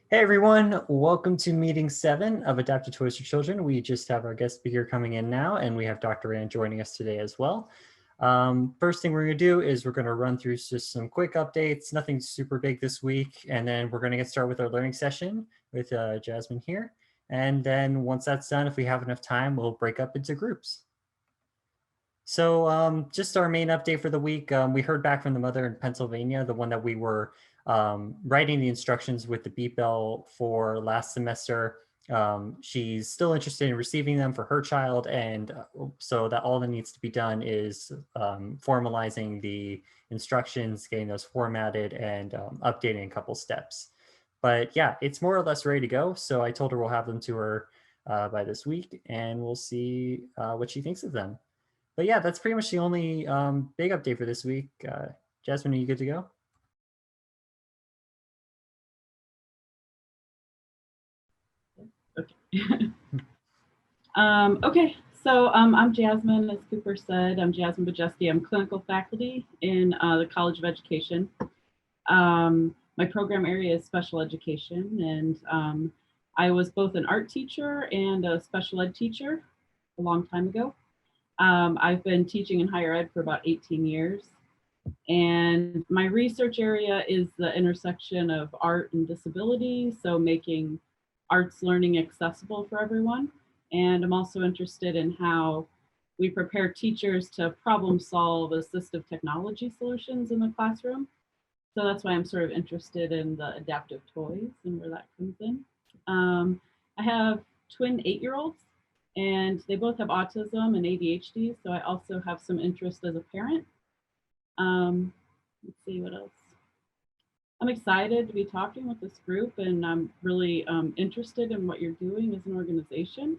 Hey everyone, welcome to meeting 7 of Adapted Toys for Children. We just have our guest speaker coming in now, and we have Dr. Rand joining us today as well. First thing we're going to do is we're going to run through just some quick updates, nothing super big this week, and then we're going to get started with our learning session with Jasmine here. And then once that's done, if we have enough time, we'll break up into groups. So just our main update for the week, we heard back from the mother in Pennsylvania, the one that we were writing the instructions with the beep bell for last semester. She's still interested in receiving them for her child, and so that all that needs to be done is formalizing the instructions, getting those formatted, and updating a couple steps. But yeah, it's more or less ready to go. So I told her we'll have them to her by this week, and we'll see what she thinks of them. But yeah, that's pretty much the only big update for this week. Jasmine, are you good to go? Okay. Okay, so I'm Jasmine, as Cooper said. I'm Jasmine Begeske. I'm clinical faculty in the College of Education. My program area is special education, and I was both an art teacher and a special ed teacher a long time ago. I've been teaching in higher ed for about 18 years. And my research area is the intersection of art and disability, so making arts learning accessible for everyone. And I'm also interested in how we prepare teachers to problem solve assistive technology solutions in the classroom. So that's why I'm sort of interested in the adaptive toys and where that comes in. I have twin 8-year-olds, and they both have autism and ADHD, so I also have some interest as a parent. Let's see what else. I'm excited to be talking with this group, and I'm really interested in what you're doing as an organization.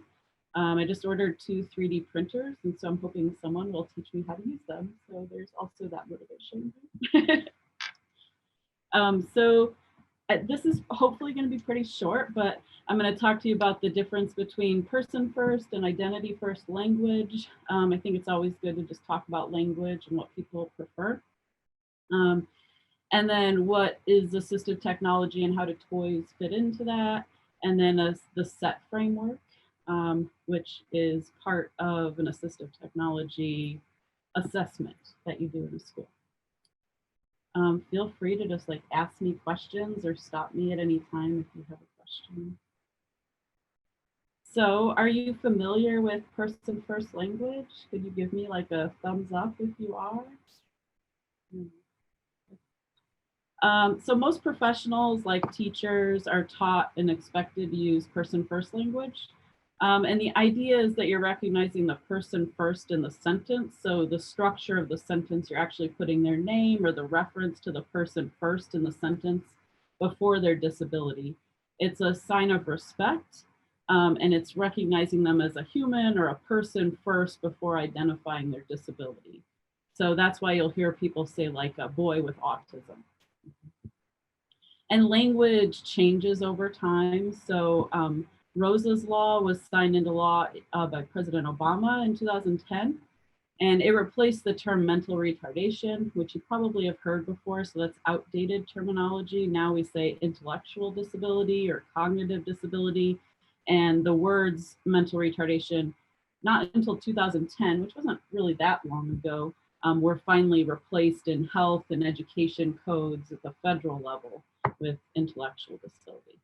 I just ordered 2 3D printers, and so I'm hoping someone will teach me how to use them. So there's also that motivation. So this is hopefully going to be pretty short, but I'm going to talk to you about the difference between person first and identity first language. I think it's always good to just talk about language and what people prefer. And then what is assistive technology and how do toys fit into that? And then the SETT framework, which is part of an assistive technology assessment that you do in a school. Feel free to just like ask me questions or stop me at any time if you have a question. So are you familiar with person first language? Could you give me like a thumbs up if you are? So most professionals, like teachers, are taught and expected to use person first language. And the idea is that you're recognizing the person first in the sentence. So the structure of the sentence, you're actually putting their name or the reference to the person first in the sentence before their disability. It's a sign of respect, and it's recognizing them as a human or a person first before identifying their disability. So that's why you'll hear people say like a boy with autism. And language changes over time. So Rosa's Law was signed into law by President Obama in 2010, and it replaced the term mental retardation, which you probably have heard before. So that's outdated terminology. Now we say intellectual disability or cognitive disability. And the words mental retardation, not until 2010, which wasn't really that long ago, were finally replaced in health and education codes at the federal level with intellectual disability.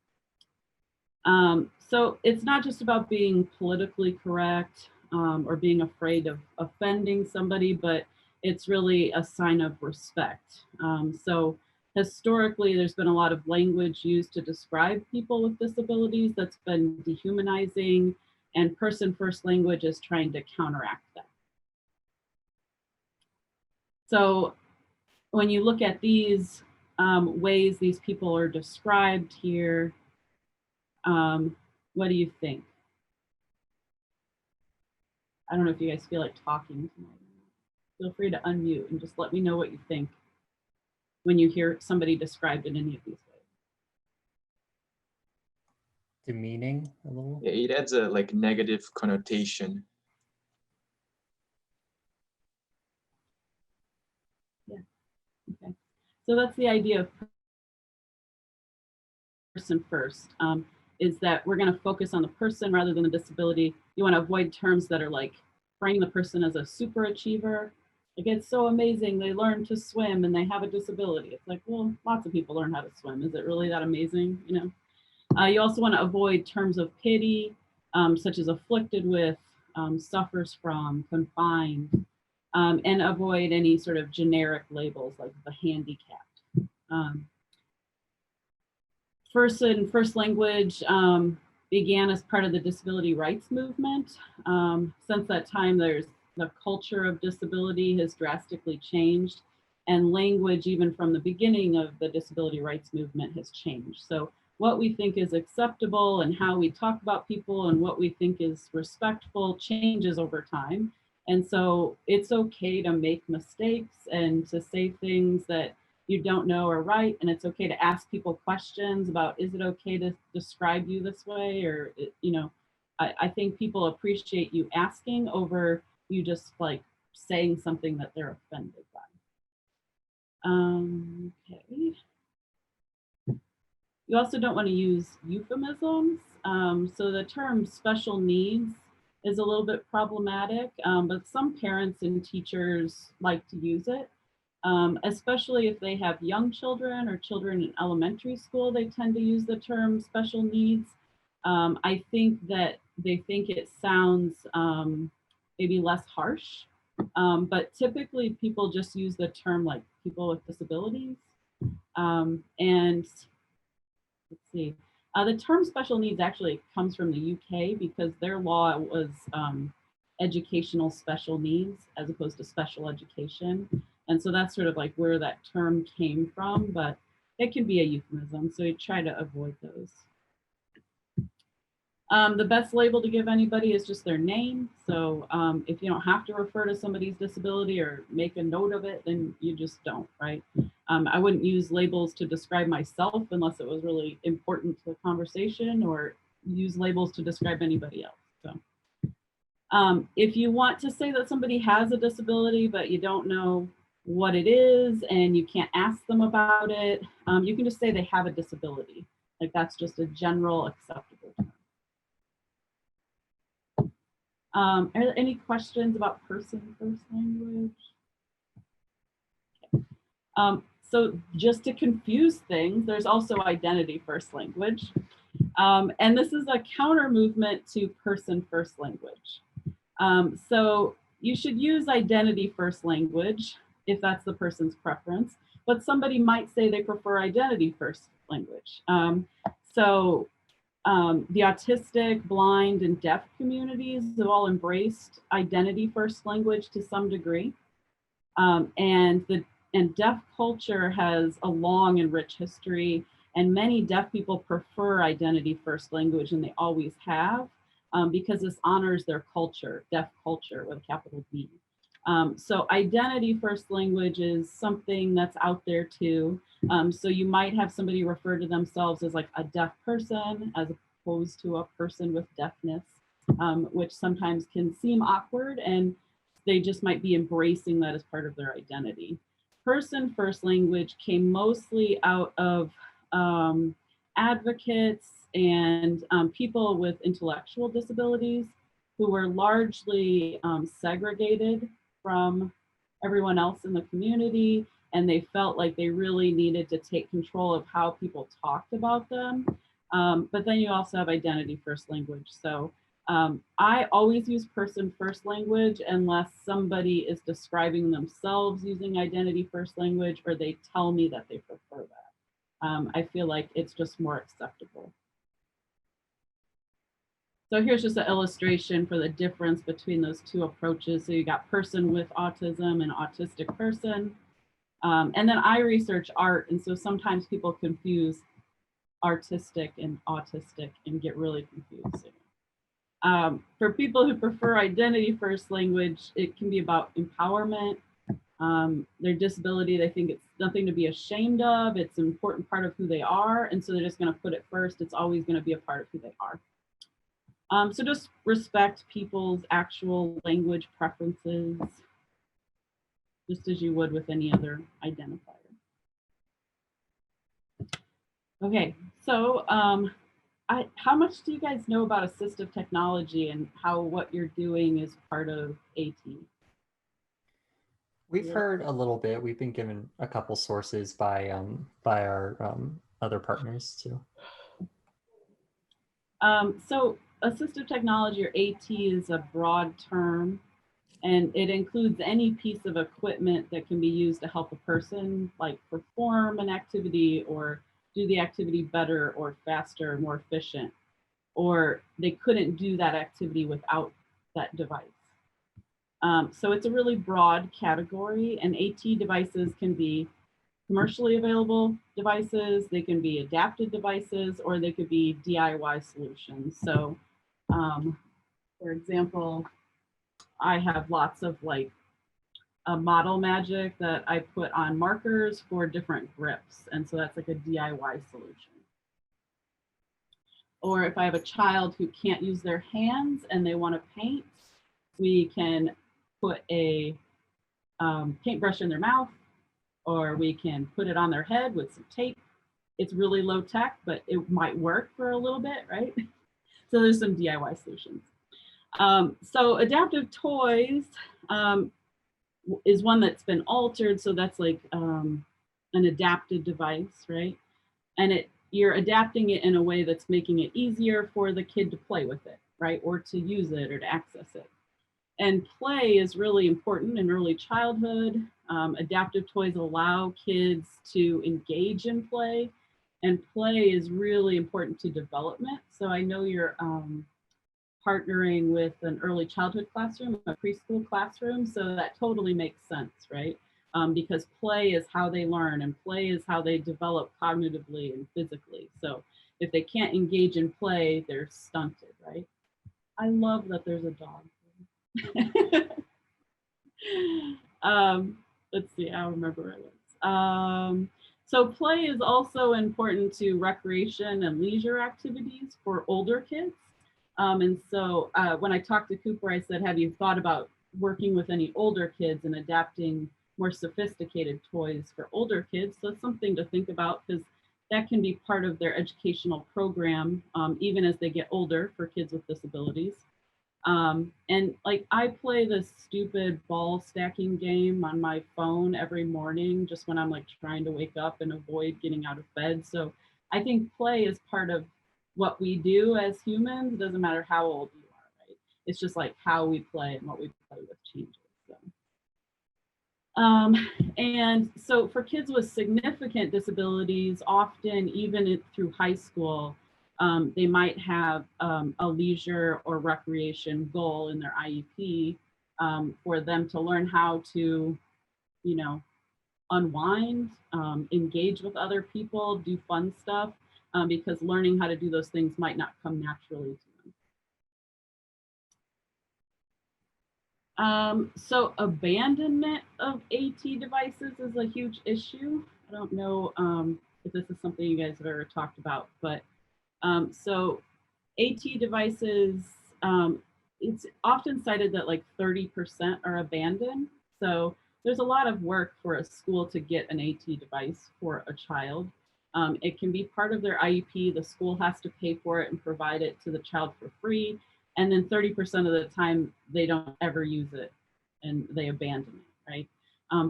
So it's not just about being politically correct or being afraid of offending somebody, but it's really a sign of respect. So historically, there's been a lot of language used to describe people with disabilities that's been dehumanizing, and person first language is trying to counteract that. So when you look at these ways these people are described here, what do you think? I don't know if you guys feel like talking tonight. Feel free to unmute and just let me know what you think when you hear somebody described in any of these ways. Demeaning a little? Yeah, it adds a like negative connotation. Yeah, okay. So that's the idea of person first, is that we're going to focus on the person rather than the disability. You want to avoid terms that are like framing the person as a super achiever. Like, it's so amazing they learn to swim and they have a disability. It's like, well, lots of people learn how to swim. Is it really that amazing? You know. You also want to avoid terms of pity, such as afflicted with, suffers from, confined, and avoid any sort of generic labels like the handicapped. First language began as part of the disability rights movement. Since that time, the culture of disability has drastically changed, and language, even from the beginning of the disability rights movement, has changed. So what we think is acceptable and how we talk about people and what we think is respectful changes over time. And so it's okay to make mistakes and to say things that you don't know are right. And it's okay to ask people questions about, is it okay to describe you this way? Or, you know, I think people appreciate you asking over you just like saying something that they're offended by. Okay. You also don't want to use euphemisms. So the term special needs is a little bit problematic, but some parents and teachers like to use it, especially if they have young children or children in elementary school. They tend to use the term special needs. I think that they think it sounds maybe less harsh, but typically people just use the term like people with disabilities. And let's see. The term special needs actually comes from the UK because their law was educational special needs as opposed to special education. And so that's sort of like where that term came from, but it can be a euphemism. So you try to avoid those. The best label to give anybody is just their name. So if you don't have to refer to somebody's disability or make a note of it, then you just don't, right? I wouldn't use labels to describe myself unless it was really important to the conversation, or use labels to describe anybody else. So if you want to say that somebody has a disability, but you don't know what it is and you can't ask them about it, you can just say they have a disability. Like, that's just a general acceptable term. Are there any questions about person first language? Okay. So just to confuse things, there's also identity first language. And this is a counter movement to person first language. So you should use identity first language if that's the person's preference, but somebody might say they prefer identity first language. The autistic, blind, and deaf communities have all embraced identity first language to some degree. And deaf culture has a long and rich history, and many deaf people prefer identity first language, and they always have, because this honors their culture, deaf culture with a capital D. So identity first language is something that's out there too. So you might have somebody refer to themselves as like a deaf person as opposed to a person with deafness, which sometimes can seem awkward, and they just might be embracing that as part of their identity. Person first language came mostly out of advocates and people with intellectual disabilities who were largely segregated from everyone else in the community, and they felt like they really needed to take control of how people talked about them. But then you also have identity first language. So I always use person first language unless somebody is describing themselves using identity first language, or they tell me that they prefer that. I feel like it's just more acceptable. So here's just an illustration for the difference between those two approaches. So you got person with autism and autistic person. And then I research art, and so sometimes people confuse artistic and autistic and get really confused. For people who prefer identity first language, it can be about empowerment. Their disability, they think it's nothing to be ashamed of. It's an important part of who they are. And so they're just going to put it first. It's always going to be a part of who they are. So just respect people's actual language preferences, just as you would with any other identifier. Okay, so how much do you guys know about assistive technology and how what you're doing is part of AT? We've heard a little bit. We've been given a couple sources by our other partners too. So assistive technology, or AT, is a broad term, and it includes any piece of equipment that can be used to help a person like perform an activity or do the activity better or faster or more efficient, or they couldn't do that activity without that device. So it's a really broad category, and AT devices can be commercially available devices, they can be adapted devices, or they could be DIY solutions. So for example, I have lots of like a model magic that I put on markers for different grips. And so that's like a DIY solution. Or if I have a child who can't use their hands and they want to paint, we can put a paintbrush in their mouth, or we can put it on their head with some tape. It's really low tech, but it might work for a little bit, right? So there's some DIY solutions. So adaptive toys is one that's been altered. So that's like an adapted device, right? And you're adapting it in a way that's making it easier for the kid to play with it, right? Or to use it or to access it. And play is really important in early childhood. Adaptive toys allow kids to engage in play, and play is really important to development. So I know you're partnering with an early childhood classroom, a preschool classroom, so that totally makes sense, right? Because play is how they learn, and play is how they develop cognitively and physically. So if they can't engage in play, they're stunted, right? I love that there's a dog. Let's see, I'll remember where it was. So play is also important to recreation and leisure activities for older kids. And so when I talked to Cooper, I said, have you thought about working with any older kids and adapting more sophisticated toys for older kids? So it's something to think about, because that can be part of their educational program, even as they get older, for kids with disabilities. And like I play this stupid ball stacking game on my phone every morning, just when I'm like trying to wake up and avoid getting out of bed. So I think play is part of what we do as humans. It doesn't matter how old you are, right? It's just like how we play and what we play with changes. So. And so for kids with significant disabilities, often even through high school, they might have a leisure or recreation goal in their IEP for them to learn how to, you know, unwind, engage with other people, do fun stuff, because learning how to do those things might not come naturally to them. So abandonment of AT devices is a huge issue. I don't know if this is something you guys have ever talked about, but so AT devices, it's often cited that like 30% are abandoned. So there's a lot of work for a school to get an AT device for a child. It can be part of their IEP. The school has to pay for it and provide it to the child for free. And then 30% of the time, they don't ever use it and they abandon it, right?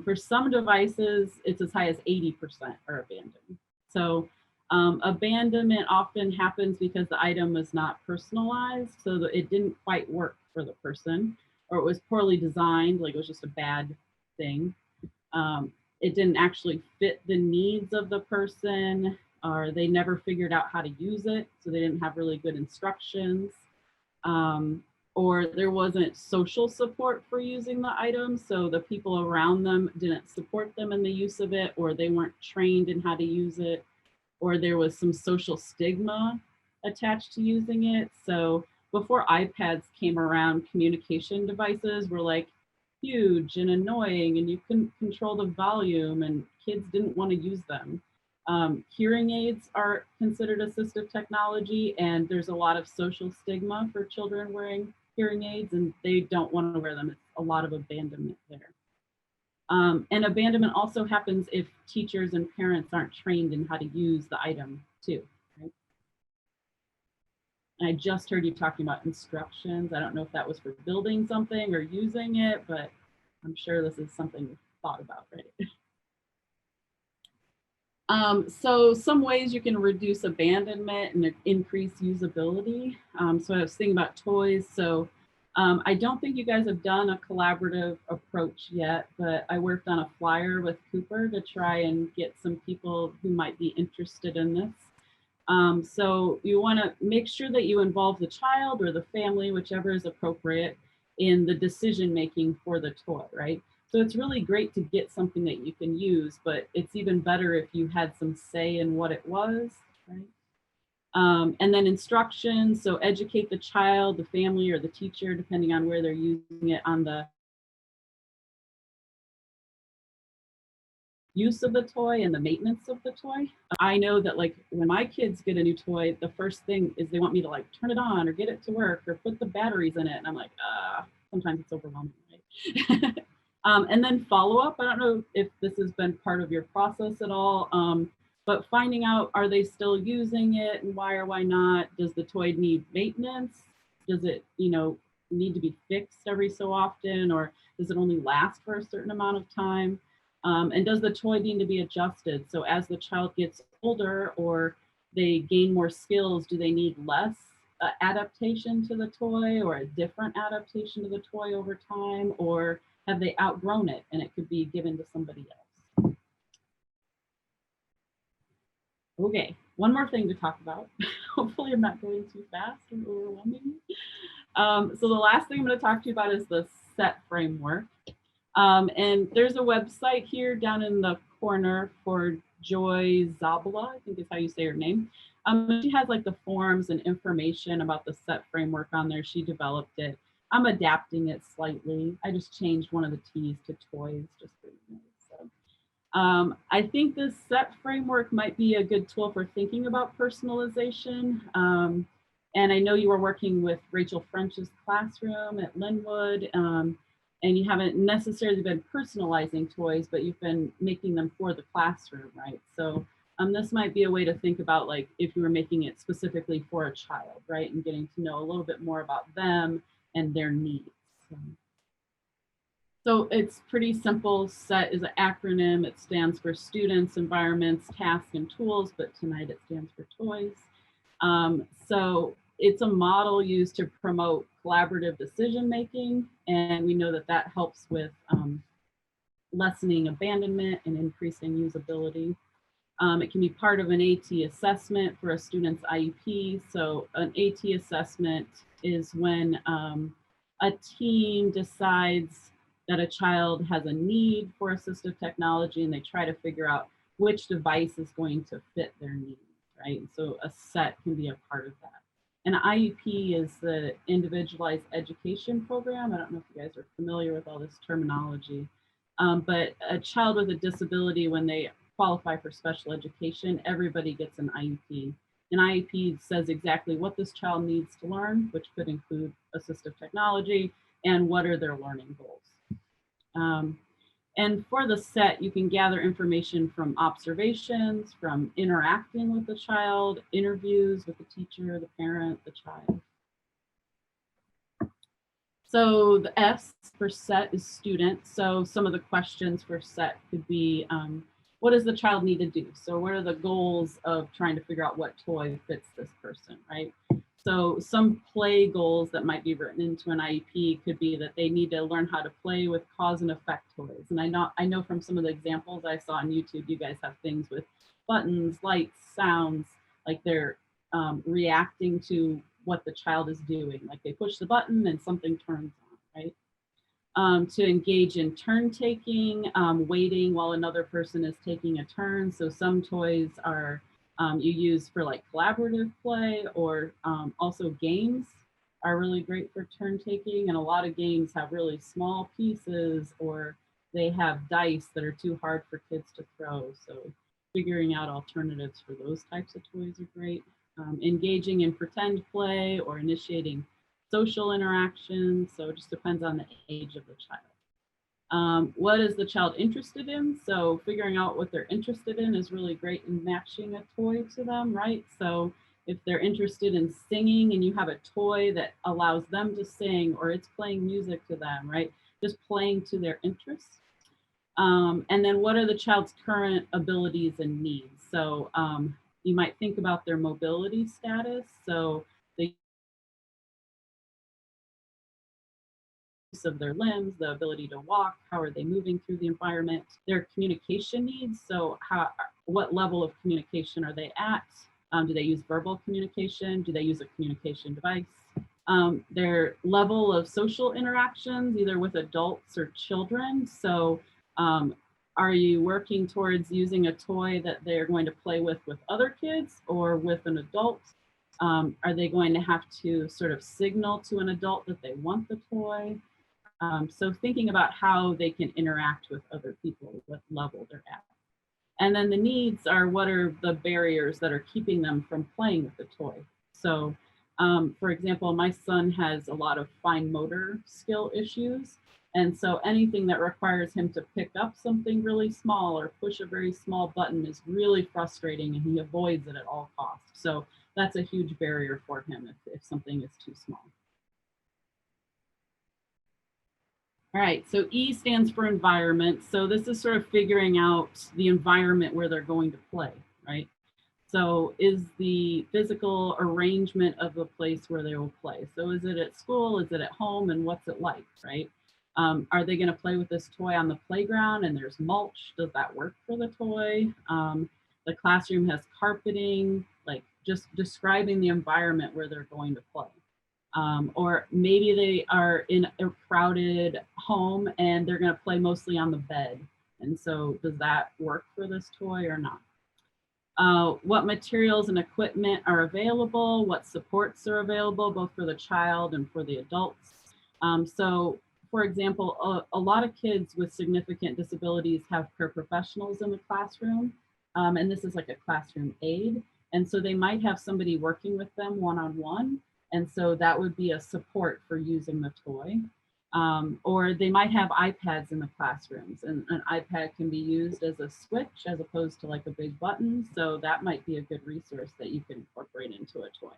For some devices, it's as high as 80% are abandoned. So abandonment often happens because the item was not personalized, so that it didn't quite work for the person, or it was poorly designed, like it was just a bad thing. It didn't actually fit the needs of the person, or they never figured out how to use it, so they didn't have really good instructions. Or there wasn't social support for using the item, so the people around them didn't support them in the use of it, or they weren't trained in how to use it, or there was some social stigma attached to using it. So before iPads came around, communication devices were like huge and annoying, and you couldn't control the volume, and kids didn't want to use them. Hearing aids are considered assistive technology, and there's a lot of social stigma for children wearing hearing aids, and they don't want to wear them. It's a lot of abandonment there. And abandonment also happens if teachers and parents aren't trained in how to use the item too, right? And I just heard you talking about instructions. I don't know if that was for building something or using it, but I'm sure this is something you've thought about, right? So some ways you can reduce abandonment and increase usability. So I was thinking about toys. So I don't think you guys have done a collaborative approach yet, but I worked on a flyer with Cooper to try and get some people who might be interested in this. So you want to make sure that you involve the child or the family, whichever is appropriate, in the decision making for the toy, right? So it's really great to get something that you can use, but it's even better if you had some say in what it was, right? And then instructions, so educate the child, the family, or the teacher, depending on where they're using it, on the use of the toy and the maintenance of the toy. I know that like when my kids get a new toy, the first thing is they want me to like turn it on or get it to work or put the batteries in it. And I'm like, sometimes it's overwhelming, right? And then follow up. I don't know if this has been part of your process at all, but finding out, are they still using it and why or why not? Does the toy need maintenance? Does it, need to be fixed every so often, or does it only last for a certain amount of time? And does the toy need to be adjusted? So as the child gets older or they gain more skills, do they need less adaptation to the toy or a different adaptation to the toy over time? Or have they outgrown it and it could be given to somebody else? Okay, one more thing to talk about. Hopefully I'm not going too fast and overwhelming you. So the last thing I'm going to talk to you about is the SETT framework. And there's a website here down in the corner for Joy Zabala, I think is how you say her name. She has like the forms and information about the SETT framework on there. She developed it. I'm adapting it slightly. I just changed one of the T's to toys just for you. So I think this SETT framework might be a good tool for thinking about personalization. And I know you were working with Rachel French's classroom at Linwood. And you haven't necessarily been personalizing toys, but you've been making them for the classroom, right? So this might be a way to think about like if you were making it specifically for a child, right? And getting to know a little bit more about them and their needs. So it's pretty simple. SETT is an acronym. It stands for students, environments, tasks, and tools, but tonight it stands for toys. So it's a model used to promote collaborative decision making, and we know that that helps with lessening abandonment and increasing usability. It can be part of an AT assessment for a student's IEP. So an AT assessment is when a team decides that a child has a need for assistive technology and they try to figure out which device is going to fit their needs, right? So a SETT can be a part of that. An IEP is the individualized education program. I don't know if you guys are familiar with all this terminology, but a child with a disability, when they qualify for special education, everybody gets an IEP. An IEP says exactly what this child needs to learn, which could include assistive technology, and what are their learning goals. And for the SETT, you can gather information from observations, from interacting with the child, interviews with the teacher, the parent, the child. So the S for SETT is student. So some of the questions for SETT could be, what does the child need to do? So what are the goals of trying to figure out what toy fits this person, right? So some play goals that might be written into an IEP could be that they need to learn how to play with cause and effect toys. And I know from some of the examples I saw on YouTube, you guys have things with buttons, lights, sounds, like they're reacting to what the child is doing. Like they push the button and something turns on, right? To engage in turn taking, waiting while another person is taking a turn. So some toys are you use for like collaborative play, or also games are really great for turn taking. And a lot of games have really small pieces, or they have dice that are too hard for kids to throw. So figuring out alternatives for those types of toys are great. Engaging in pretend play or initiating social interaction. So it just depends on the age of the child. What is the child interested in? So figuring out what they're interested in is really great in matching a toy to them, right? So if they're interested in singing and you have a toy that allows them to sing, or it's playing music to them, right? Just playing to their interests. And then what are the child's current abilities and needs? So you might think about their mobility status. So the use of their limbs, the ability to walk, how are they moving through the environment, their communication needs. So what level of communication are they at? Do they use verbal communication? Do they use a communication device? Their level of social interactions, either with adults or children. So are you working towards using a toy that they're going to play with other kids or with an adult? Are they going to have to sort of signal to an adult that they want the toy? So thinking about how they can interact with other people, what level they're at. And then the needs are, what are the barriers that are keeping them from playing with the toy? So for example, my son has a lot of fine motor skill issues. And so anything that requires him to pick up something really small or push a very small button is really frustrating, and he avoids it at all costs. So that's a huge barrier for him if something is too small. All right, so E stands for environment. So this is sort of figuring out the environment where they're going to play, right? So is the physical arrangement of the place where they will play. So is it at school, is it at home, and what's it like, right? Are they gonna play with this toy on the playground and there's mulch? Does that work for the toy? The classroom has carpeting, like just describing the environment where they're going to play. Or maybe they are in a crowded home and they're going to play mostly on the bed. And so does that work for this toy or not? What materials and equipment are available? What supports are available, both for the child and for the adults? So for example, a lot of kids with significant disabilities have paraprofessionals in the classroom. And this is like a classroom aid. And so they might have somebody working with them one-on-one. And so that would be a support for using the toy. Or they might have iPads in the classrooms, and an iPad can be used as a switch as opposed to like a big button. So that might be a good resource that you can incorporate into a toy.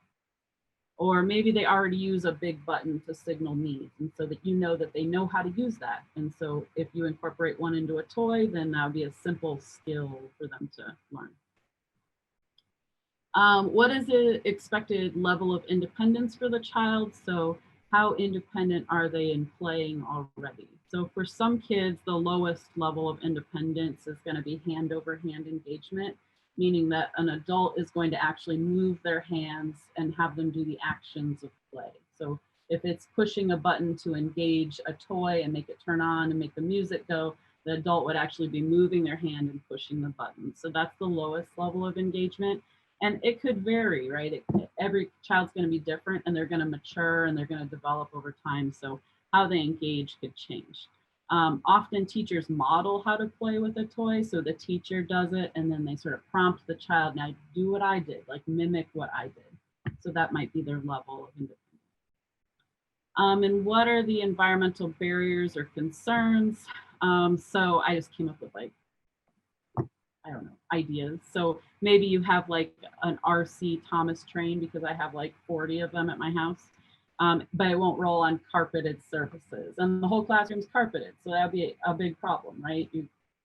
Or maybe they already use a big button to signal needs, and so that you know that they know how to use that. And so if you incorporate one into a toy, then that would be a simple skill for them to learn. What is the expected level of independence for the child? So how independent are they in playing already? So for some kids, the lowest level of independence is going to be hand over hand engagement, meaning that an adult is going to actually move their hands and have them do the actions of play. So if it's pushing a button to engage a toy and make it turn on and make the music go, the adult would actually be moving their hand and pushing the button. So that's the lowest level of engagement. And it could vary, right? Every child's going to be different, and they're going to mature and they're going to develop over time. So how they engage could change. Often teachers model how to play with a toy. So the teacher does it, and then they sort of prompt the child, now do what I did, like mimic what I did. So that might be their level of independence. And what are the environmental barriers or concerns? So I just came up with like, I don't know, ideas. So maybe you have like an RC Thomas train, because I have like 40 of them at my house, but it won't roll on carpeted surfaces. And the whole classroom's carpeted, so that'd be a big problem, right?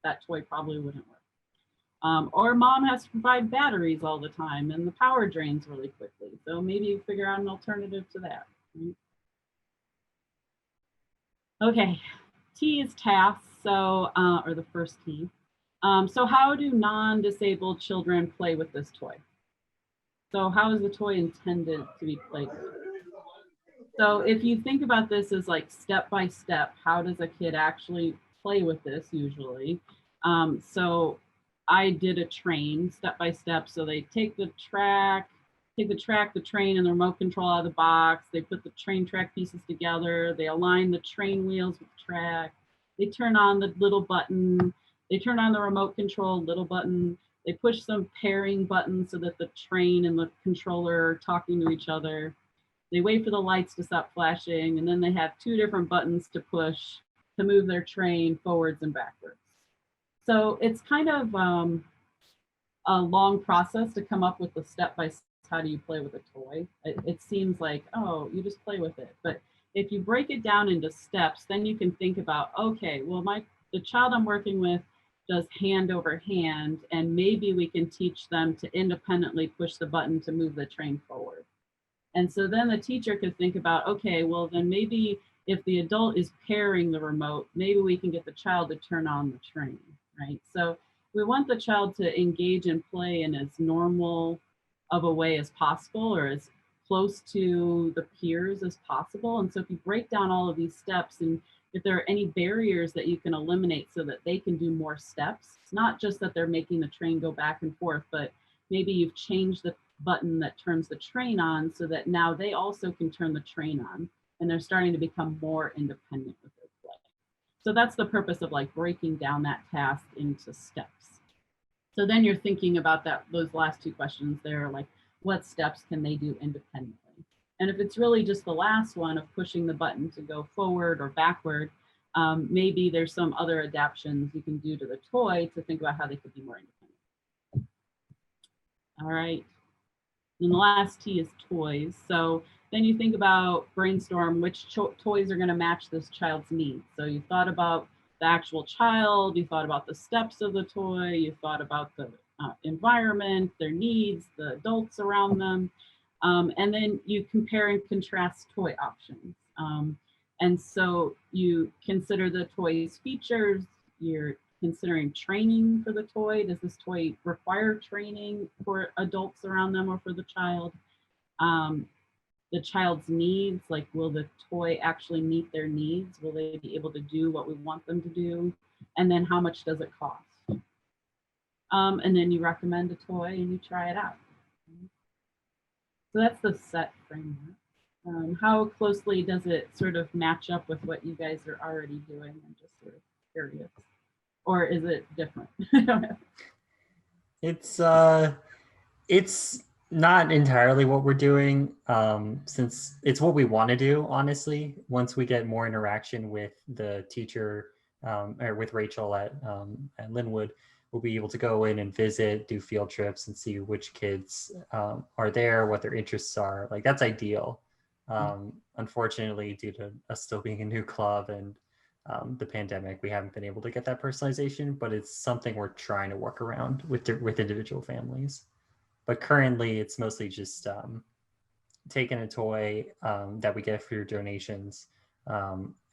That toy probably wouldn't work. Or mom has to provide batteries all the time and the power drains really quickly. So maybe you figure out an alternative to that. Right? Okay, T is tasks, so, or the first T. So how do non-disabled children play with this toy? So how is the toy intended to be played with? So if you think about this as like step by step, how does a kid actually play with this usually? So I did a train step by step. So they take the train, and the remote control out of the box. They put the train track pieces together. They align the train wheels with the track. They turn on the little button. They turn on the remote control little button. They push some pairing buttons so that the train and the controller are talking to each other. They wait for the lights to stop flashing, and then they have 2 different buttons to push. to move their train forwards and backwards. So it's kind of a long process to come up with the step-by-step, how do you play with a toy. It seems like, oh, you just play with it. But if you break it down into steps, then you can think about, okay, well, the child I'm working with does hand over hand, and maybe we can teach them to independently push the button to move the train forward. And so then the teacher could think about, okay, well, then maybe if the adult is pairing the remote, maybe we can get the child to turn on the train, right? So we want the child to engage and play in as normal of a way as possible, or as close to the peers as possible. And so if you break down all of these steps, and if there are any barriers that you can eliminate so that they can do more steps, it's not just that they're making the train go back and forth, but maybe you've changed the button that turns the train on so that now they also can turn the train on, and they're starting to become more independent with their play. So that's the purpose of like breaking down that task into steps. So then you're thinking about those last two questions there, like what steps can they do independently? And if it's really just the last one of pushing the button to go forward or backward, maybe there's some other adaptations you can do to the toy to think about how they could be more independent. All right. And the last T is toys. So then you think about, brainstorm which toys are going to match this child's needs. So you thought about the actual child, you thought about the steps of the toy, you thought about the environment, their needs, the adults around them. And then you compare and contrast toy options. And so you consider the toy's features, you're considering training for the toy. Does this toy require training for adults around them or for the child? The child's needs, like will the toy actually meet their needs? Will they be able to do what we want them to do? And then how much does it cost? And then you recommend a toy and you try it out. So that's the SETT framework. How closely does it sort of match up with what you guys are already doing? I'm just sort of curious. Or is it different? It's not entirely what we're doing, since it's what we want to do, honestly. Once we get more interaction with the teacher, or with Rachel at Linwood, we'll be able to go in and visit, do field trips, and see which kids are there, what their interests are. Like, that's ideal. Unfortunately, due to us still being a new club and the pandemic, we haven't been able to get that personalization, but it's something we're trying to work around with individual families. But currently, it's mostly just taking a toy that we get for your donations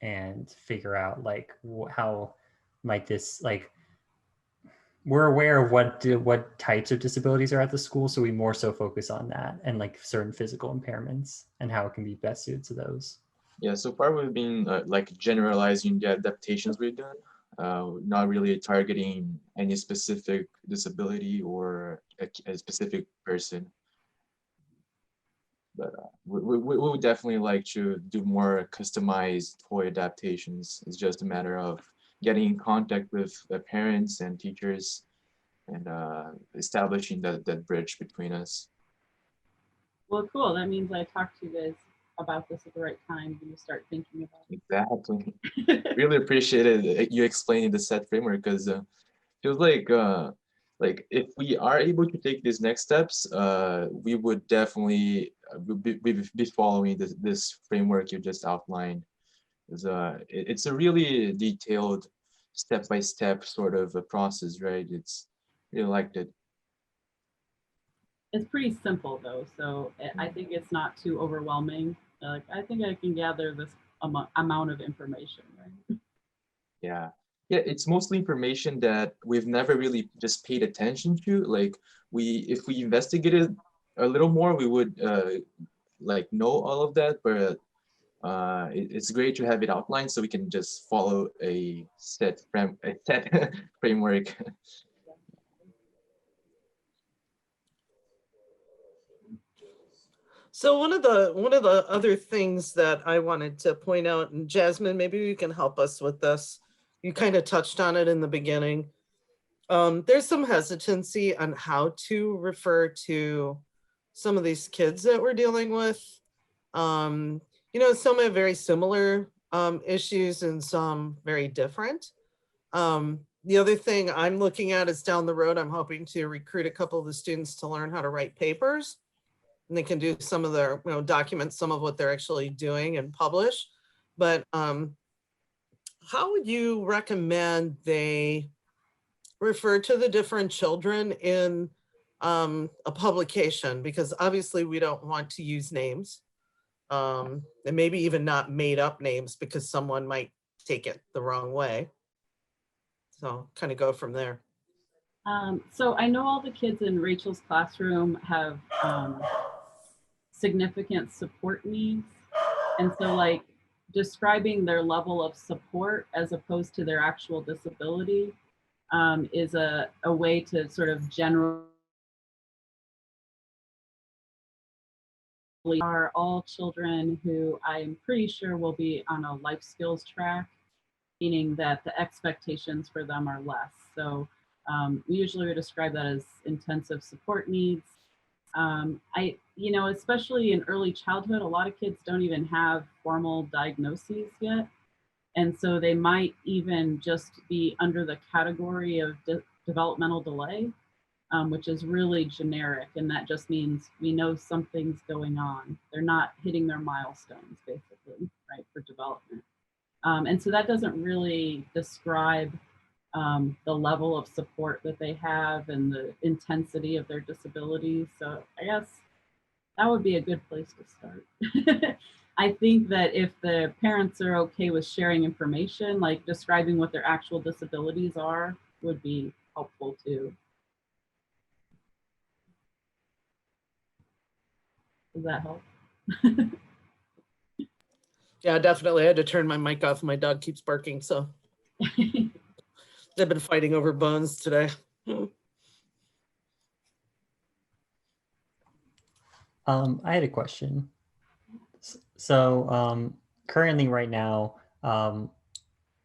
and figure out like how might this, like, we're aware of what types of disabilities are at the school, so we more so focus on that and like certain physical impairments and how it can be best suited to those. Yeah, so far we've been like generalizing the adaptations we've done, not really targeting any specific disability or a specific person. But we would definitely like to do more customized toy adaptations. It's just a matter of getting in contact with the parents and teachers and establishing that bridge between us. Well, cool. That means I talked to you guys about this at the right time when you start thinking about it. Exactly. Really appreciated you explaining the SETT framework, because feels like if we are able to take these next steps, we would definitely be following this framework you just outlined. It's a really detailed step-by-step sort of a process, right? It's really liked it. It's pretty simple though, so I think it's not too overwhelming. Like, I think I can gather this amount of information, right? Yeah. Yeah, it's mostly information that we've never really just paid attention to. Like, if we investigated a little more, we would like know all of that. But it's great to have it outlined so we can just follow a set framework. So one of the other things that I wanted to point out, and Jasmine, maybe you can help us with this. You kind of touched on it in the beginning. There's some hesitancy on how to refer to some of these kids that we're dealing with. You know, some have very similar issues and some very different. The other thing I'm looking at is down the road, I'm hoping to recruit a couple of the students to learn how to write papers. And they can do some of their, document some of what they're actually doing and publish. But how would you recommend they refer to the different children in a publication? Because obviously we don't want to use names, and maybe even not made up names because someone might take it the wrong way. So kind of go from there. So I know all the kids in Rachel's classroom have significant support needs. And so like describing their level of support as opposed to their actual disability is a way to sort of generally are all children who I'm pretty sure will be on a life skills track, meaning that the expectations for them are less. So we usually would describe that as intensive support needs. Especially in early childhood, a lot of kids don't even have formal diagnoses yet. And so they might even just be under the category of developmental delay, which is really generic. And that just means we know something's going on. They're not hitting their milestones, basically, right, for development. And so that doesn't really describe the level of support that they have and the intensity of their disabilities. So I guess that would be a good place to start. I think that if the parents are okay with sharing information, like describing what their actual disabilities are, would be helpful too. Does that help? Yeah, definitely. I had to turn my mic off. My dog keeps barking, so they've been fighting over bones today. I had a question. So currently right now,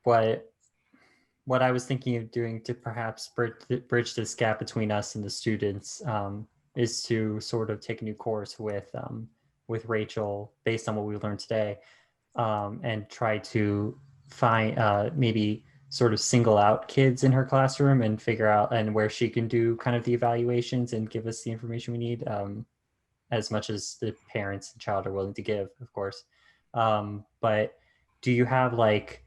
what I was thinking of doing to perhaps bridge this gap between us and the students is to sort of take a new course with Rachel based on what we learned today, and try to find maybe sort of single out kids in her classroom and figure out and where she can do kind of the evaluations and give us the information we need, as much as the parents and child are willing to give, of course. But do you have like,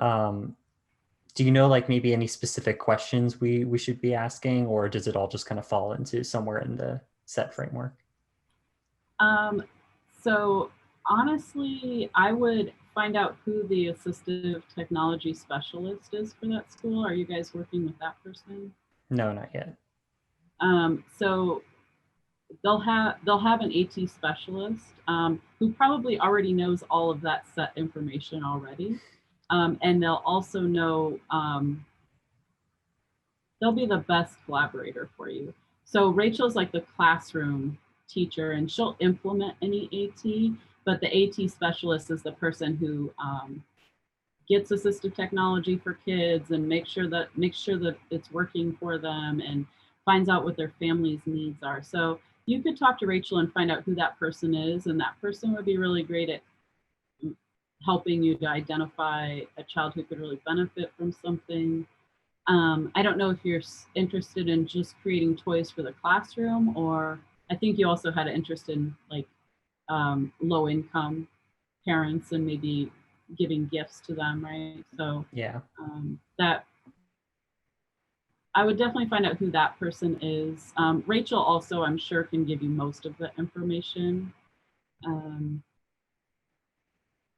do you know like maybe any specific questions we should be asking, or does it all just kind of fall into somewhere in the SETT framework? So honestly, I would find out who the assistive technology specialist is for that school. Are you guys working with that person? No, not yet. So they'll have an AT specialist who probably already knows all of that SETT information already. And they'll also know, they'll be the best collaborator for you. So Rachel's like the classroom teacher and she'll implement any AT, but the AT specialist is the person who gets assistive technology for kids and make sure that it's working for them and finds out what their family's needs are. So you could talk to Rachel and find out who that person is, and that person would be really great at helping you to identify a child who could really benefit from something. I don't know if you're interested in just creating toys for the classroom, or I think you also had an interest in like low income parents and maybe giving gifts to them, right? So yeah, that I would definitely find out who that person is. Rachel also, I'm sure, can give you most of the information.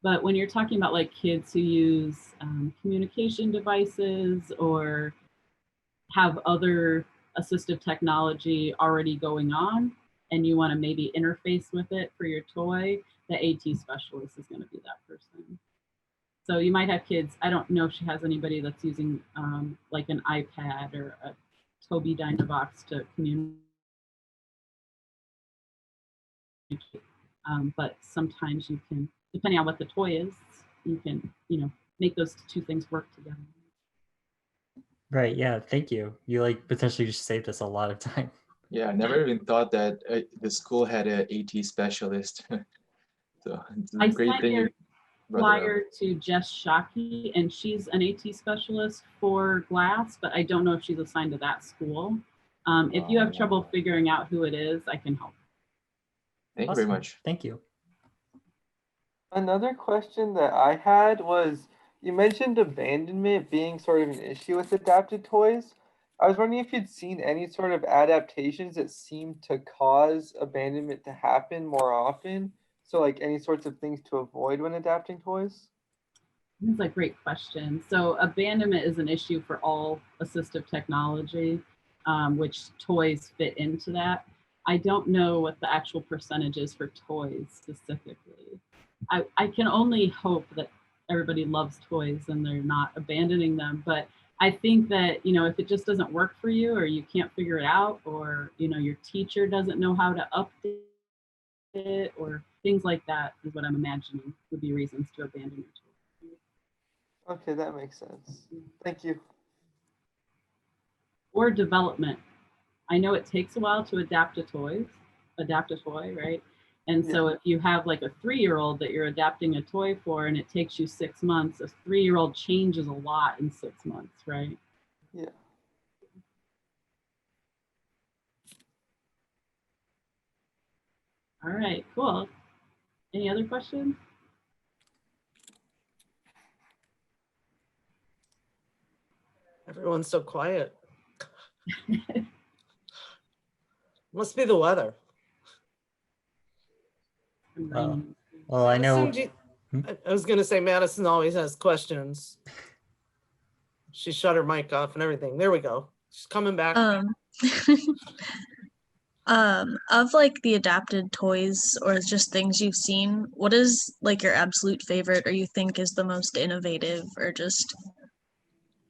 But when you're talking about like kids who use communication devices or have other assistive technology already going on, and you want to maybe interface with it for your toy, the AT specialist is going to be that person. So you might have kids, I don't know if she has anybody that's using like an iPad or a Tobii Dynavox to communicate. But sometimes you can, depending on what the toy is, you can, make those two things work together. right. Yeah, thank you. You like potentially just saved us a lot of time. Yeah, I never even thought that the school had an AT specialist. So it's a great thing. flyer to Jess Shockey, and she's an AT specialist for glass, but I don't know if she's assigned to that school. If you have trouble figuring out who it is, I can help. Thank you very much. Thank you. Another question that I had was, you mentioned abandonment being sort of an issue with adapted toys. I was wondering if you'd seen any sort of adaptations that seem to cause abandonment to happen more often. So like any sorts of things to avoid when adapting toys? That's a great question. So abandonment is an issue for all assistive technology, which toys fit into that. I don't know what the actual percentage is for toys specifically. I can only hope that everybody loves toys and they're not abandoning them. But I think that, you know, if it just doesn't work for you, or you can't figure it out, or, you know, your teacher doesn't know how to update it, or things like that is what I'm imagining would be reasons to abandon your toy. Okay, that makes sense. Thank you. Or development. I know it takes a while to adapt a toy, right? And so if you have like a 3-year-old that you're adapting a toy for and it takes you 6 months, a 3-year-old changes a lot in 6 months, right? Yeah. All right, cool. Any other questions? Everyone's so quiet. Must be the weather. Well, I know. I was going to say Madison always has questions. She shut her mic off and everything. There we go. She's coming back. Of like the adapted toys or just things you've seen, what is like your absolute favorite, or you think is the most innovative or just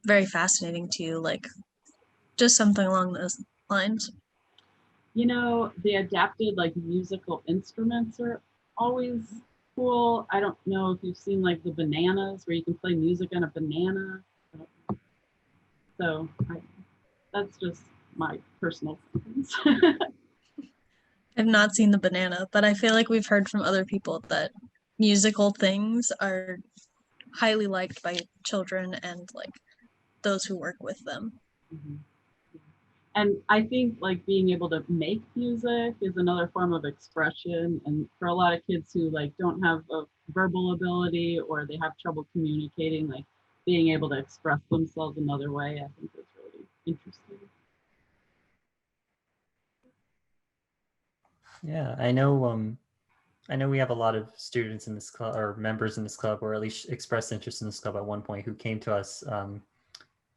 very fascinating to you? Like just something along those lines. You know, the adapted like musical instruments are always cool. I don't know if you've seen like the bananas where you can play music on a banana. So that's just my personal preference. I've not seen the banana, but I feel like we've heard from other people that musical things are highly liked by children and like those who work with them. Mm-hmm. And I think like being able to make music is another form of expression. And for a lot of kids who like don't have a verbal ability or they have trouble communicating, like being able to express themselves another way, I think is really interesting. Yeah, I know we have a lot of students in this club or members in this club, or at least expressed interest in this club at one point, who came to us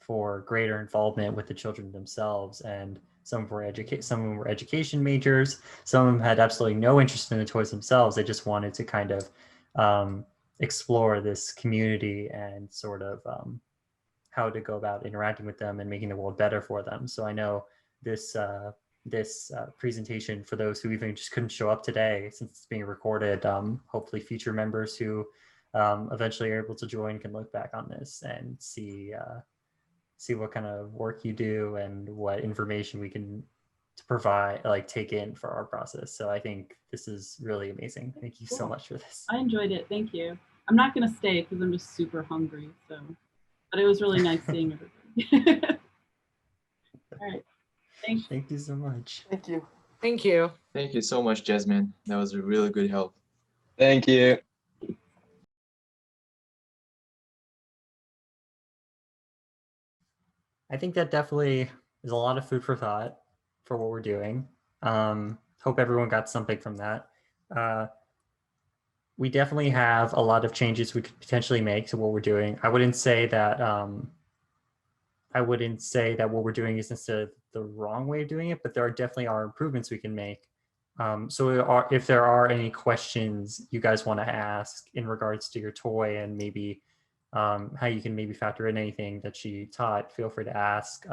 for greater involvement with the children themselves. And some of them were education majors. Some of them had absolutely no interest in the toys themselves. They just wanted to kind of explore this community and sort of how to go about interacting with them and making the world better for them. So I know this presentation, for those who even just couldn't show up today, since it's being recorded, hopefully future members who eventually are able to join can look back on this and see what kind of work you do and what information we can provide, like take in for our process. So I think this is really amazing. Thank you so much for this. I enjoyed it. Thank you. I'm not going to stay because I'm just super hungry. So, but it was really nice seeing everybody. All right. Thanks. Thank you so much. Thank you. Thank you. Thank you so much, Jasmine. That was a really good help. Thank you. I think that definitely is a lot of food for thought for what we're doing. Hope everyone got something from that. We definitely have a lot of changes we could potentially make to what we're doing. I wouldn't say that what we're doing is necessarily the wrong way of doing it, but there definitely are improvements we can make. So if there are any questions you guys want to ask in regards to your toy and maybe how you can maybe factor in anything that she taught, feel free to ask.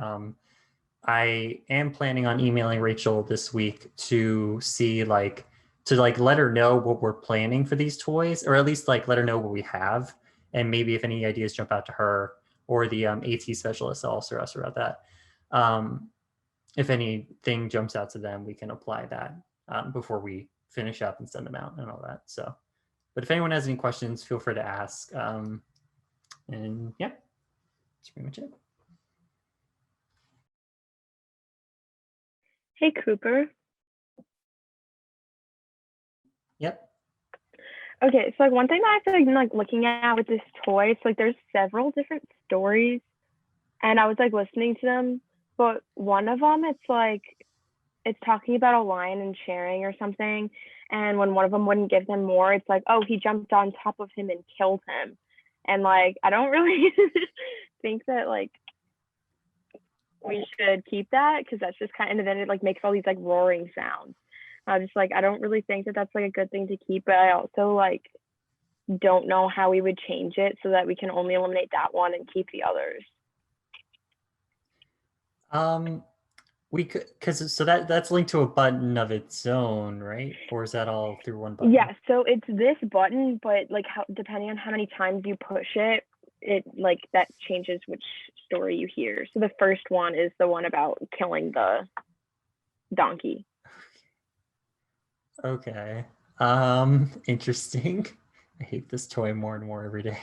I am planning on emailing Rachel this week to see to let her know what we're planning for these toys, or at least let her know what we have, and maybe if any ideas jump out to her or the AT specialist. I'll also ask her about that. If anything jumps out to them, we can apply that before we finish up and send them out and all that. So But if anyone has any questions, feel free to ask. And yeah, that's pretty much it. Hey, Cooper. Yep. Okay, so like one thing that I've been like looking at with this toy, so like there's several different stories, and I was like listening to them, but one of them it's like it's talking about a lion and sharing or something, and when one of them wouldn't give them more, it's like, oh, he jumped on top of him and killed him, and like I don't really think that like we should keep that because that's just kind of, and then it like makes all these like roaring sounds. I was just like, I don't really think that that's like a good thing to keep, but I also like don't know how we would change it so that we can only eliminate that one and keep the others. We could, because so that's linked to a button of its own, right? Or is that all through one button? Yeah, so it's this button, but like how depending on how many times you push it, it like that changes which story you hear. So the first one is the one about killing the donkey. Okay. Interesting. I hate this toy more and more every day.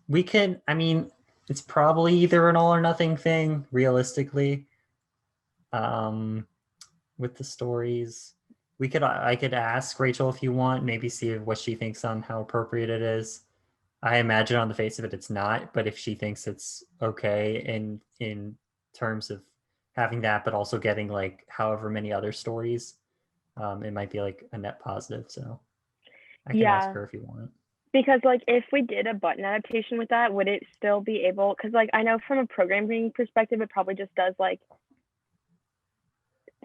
We can, I mean, it's probably either an all or nothing thing, realistically. With the stories. I could ask Rachel if you want, maybe see what she thinks on how appropriate it is. I imagine on the face of it, it's not, but if she thinks it's okay in terms of having that, but also getting like however many other stories, it might be like a net positive. So I can ask her if you want. Because like if we did a button adaptation with that, would it still be able, because like I know from a programming perspective, it probably just does like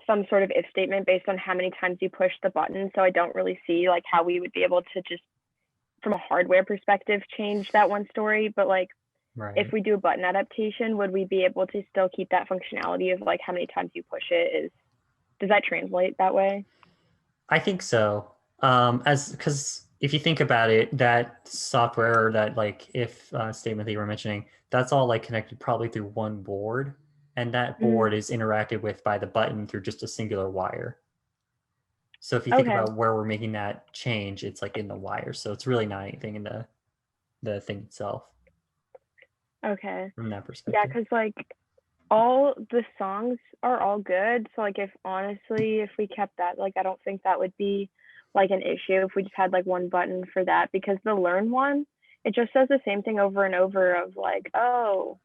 some sort of if statement based on how many times you push the button. So I don't really see like how we would be able to just from a hardware perspective change that one story. But like if we do a button adaptation, would we be able to still keep that functionality of like how many times you push it? Does that translate that way? I think so. Because if you think about it, that software or that like if statement that you were mentioning, that's all like connected probably through one board, and that board is interacted with by the button through just a singular wire. So if you think about where we're making that change, it's like in the wire. So it's really not anything in the thing itself. Okay. From that perspective. Yeah, because like all the songs are all good. So like if we kept that, like I don't think that would be like an issue if we just had like one button for that, because the learn one, it just says the same thing over and over of like, oh,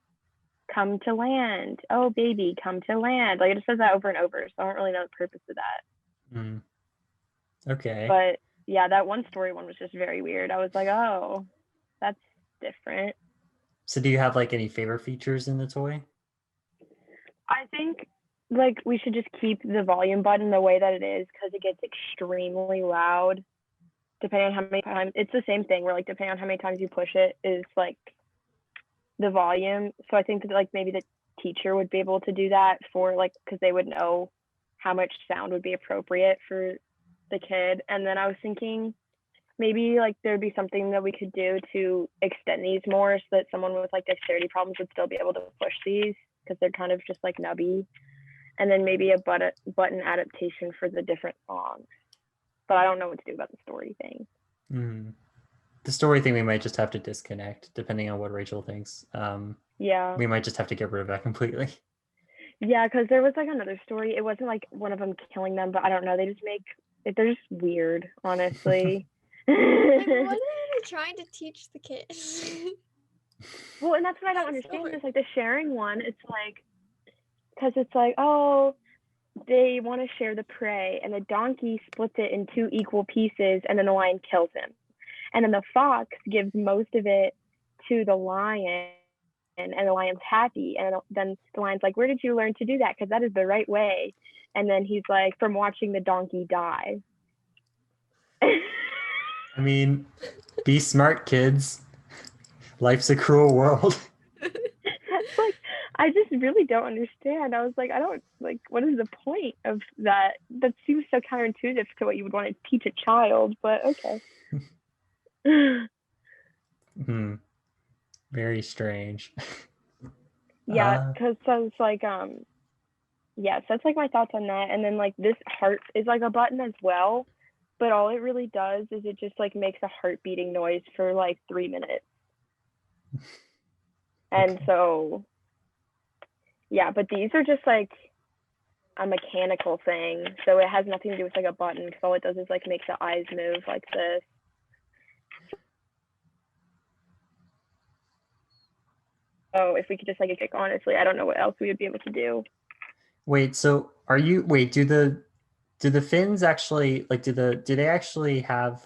come to land. Oh, baby, come to land. Like it just says that over and over. So I don't really know the purpose of that. Mm. Okay. But yeah, that one story one was just very weird. I was like, oh, that's different. So do you have like any favorite features in the toy? I think like we should just keep the volume button the way that it is, because it gets extremely loud depending on how many times. It's the same thing where like depending on how many times you push it is like the volume. So I think that like maybe the teacher would be able to do that for like, because they would know how much sound would be appropriate for the kid. And then I was thinking maybe like there'd be something that we could do to extend these more so that someone with like dexterity problems would still be able to push these, because they're kind of just like nubby. And then maybe a button adaptation for the different songs. But I don't know what to do about the story thing. The story thing we might just have to disconnect depending on what Rachel thinks. Yeah. We might just have to get rid of that completely. Yeah, because there was like another story. It wasn't like one of them killing them, but I don't know. They just they're just weird, honestly. Like, what are they trying to teach the kids? Well, and that's what I don't understand. Is like the sharing one. It's like, because it's like, oh, they want to share the prey, and the donkey splits it in 2 equal pieces, and then the lion kills him. And then the fox gives most of it to the lion, and the lion's happy. And then the lion's like, where did you learn to do that? Because that is the right way. And then he's like, from watching the donkey die. I mean, be smart, kids. Life's a cruel world. That's like, I just really don't understand. I was like, I don't, like, what is the point of that? That seems so counterintuitive to what you would want to teach a child, but okay. Very strange. Yeah, because so it's like, yeah, so that's like my thoughts on that. And then like this heart is like a button as well. but all it really does is it just like makes a heart beating noise for like 3 minutes. And Okay. so, yeah, but these are just like a mechanical thing. So it has nothing to do with like a button, because all it does is like make the eyes move like this. So if we could just like honestly, I don't know what else we would be able to do. Wait, so are you, wait, do the fins actually, like, do they actually have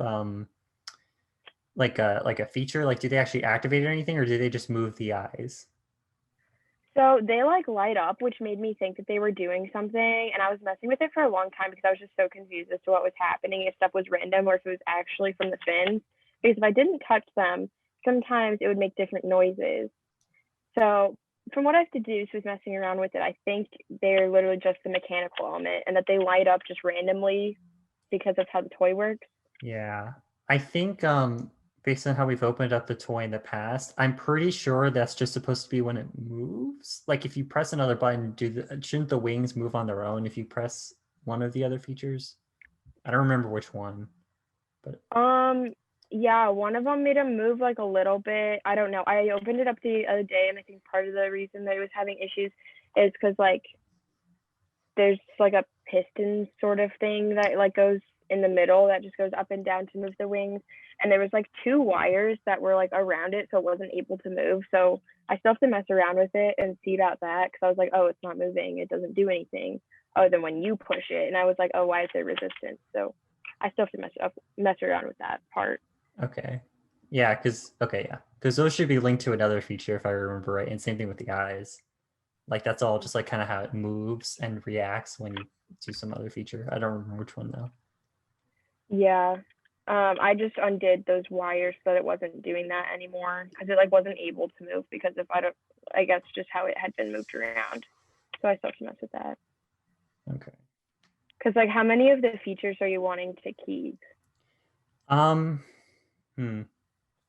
like a feature? Like, do they actually activate or anything, or do they just move the eyes? So they like light up, which made me think that they were doing something. And I was messing with it for a long time because I was just so confused as to what was happening, if stuff was random or if it was actually from the fins. Because if I didn't touch them, sometimes it would make different noises. So from what I have deduced with messing around with it, I think they're literally just the mechanical element and that they light up just randomly because that's how the toy works. Yeah, I think based on how we've opened up the toy in the past, I'm pretty sure that's just supposed to be when it moves. Like if you press another button, shouldn't the wings move on their own if you press one of the other features? I don't remember which one, but Yeah, one of them made them move like a little bit. I don't know. I opened it up the other day, and I think part of the reason that it was having issues is because like there's like a piston sort of thing that like goes in the middle that just goes up and down to move the wings. And there was like 2 wires that were like around it, so it wasn't able to move. So I still have to mess around with it and see about that, because I was like, oh, it's not moving. It doesn't do anything other than when you push it. And I was like, oh, why is there resistance? So I still have to mess around with that part. okay. Yeah, because those should be linked to another feature if I remember right, and same thing with the eyes. Like that's all just like kind of how it moves and reacts when you do some other feature. I don't remember which one though. Yeah. I just undid those wires so that it wasn't doing that anymore, because it like wasn't able to move because of I guess just how it had been moved around. So I still have to mess with that. Okay. Because like, how many of the features are you wanting to keep?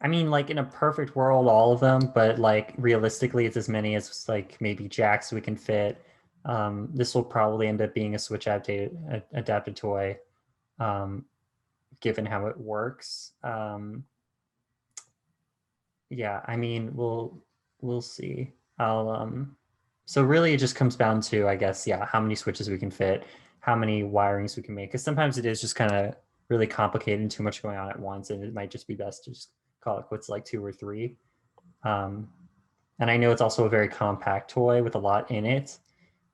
I mean, like in a perfect world, all of them, but like realistically, it's as many as like maybe jacks we can fit. This will probably end up being a Switch adapted toy, given how it works. Yeah, I mean, we'll see. So really, it just comes down to, I guess, yeah, how many switches we can fit, how many wirings we can make, because sometimes it is just kind of really complicated and too much going on at once, and it might just be best to just call it quits, like 2 or 3. And I know it's also a very compact toy with a lot in it,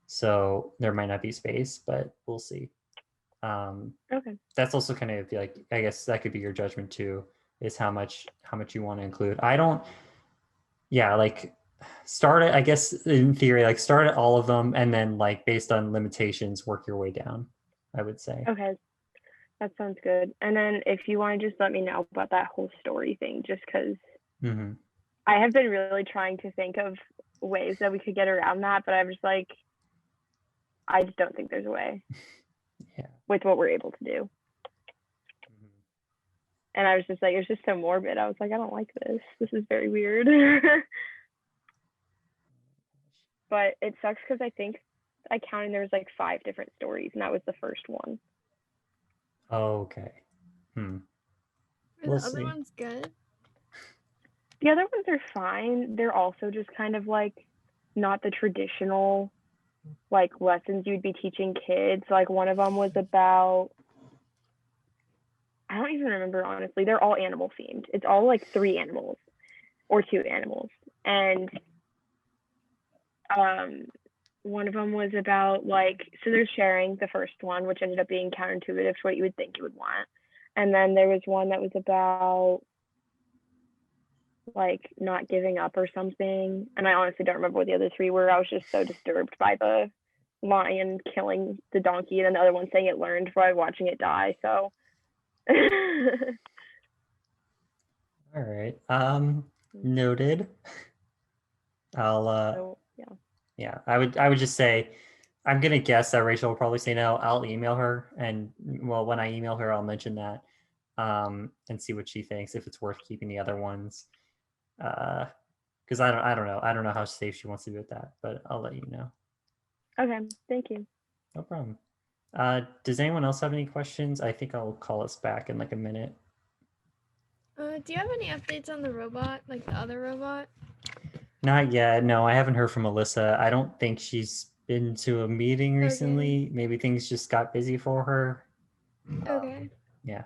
so there might not be space, but we'll see. Okay. That's also kind of like, I guess that could be your judgment too, is how much you want to include. I don't, yeah, like start it, I guess in theory, like start at all of them and then like based on limitations, work your way down, I would say. Okay. That sounds good. And then if you want to just let me know about that whole story thing, just because I have been really trying to think of ways that we could get around that, but I was like, I just don't think there's a way. Yeah. With what we're able to do. And I was just like, it's just so morbid. I was like, I don't like this. This is very weird. But it sucks because I think I counted there was like 5 different stories, and that was the first one. Okay. Are We'll the other see. ones good? The other ones are fine. They're also just kind of like not the traditional like lessons you'd be teaching kids. Like one of them was about, I don't even remember, honestly. They're all animal themed. It's all like 3 animals or 2 animals. And one of them was about like, so they're sharing the first one, which ended up being counterintuitive to what you would think you would want. And then there was one that was about like not giving up or something. And I honestly don't remember what the other 3 were. I was just so disturbed by the lion killing the donkey, and then the other one saying it learned by watching it die. So All right. Noted. I'll so, yeah, I would just say I'm gonna guess that Rachel will probably say no. I'll email her, and well, when I email her, I'll mention that and see what she thinks, if it's worth keeping the other ones. Because I don't know how safe she wants to be with that, but I'll let you know. Okay, thank you. No problem. Does anyone else have any questions? I think I'll call us back in like a minute. Do you have any updates on the robot, like the other robot? Not yet. No, I haven't heard from Alyssa. I don't think she's been to a meeting Okay. recently. Maybe things just got busy for her. Okay. Yeah.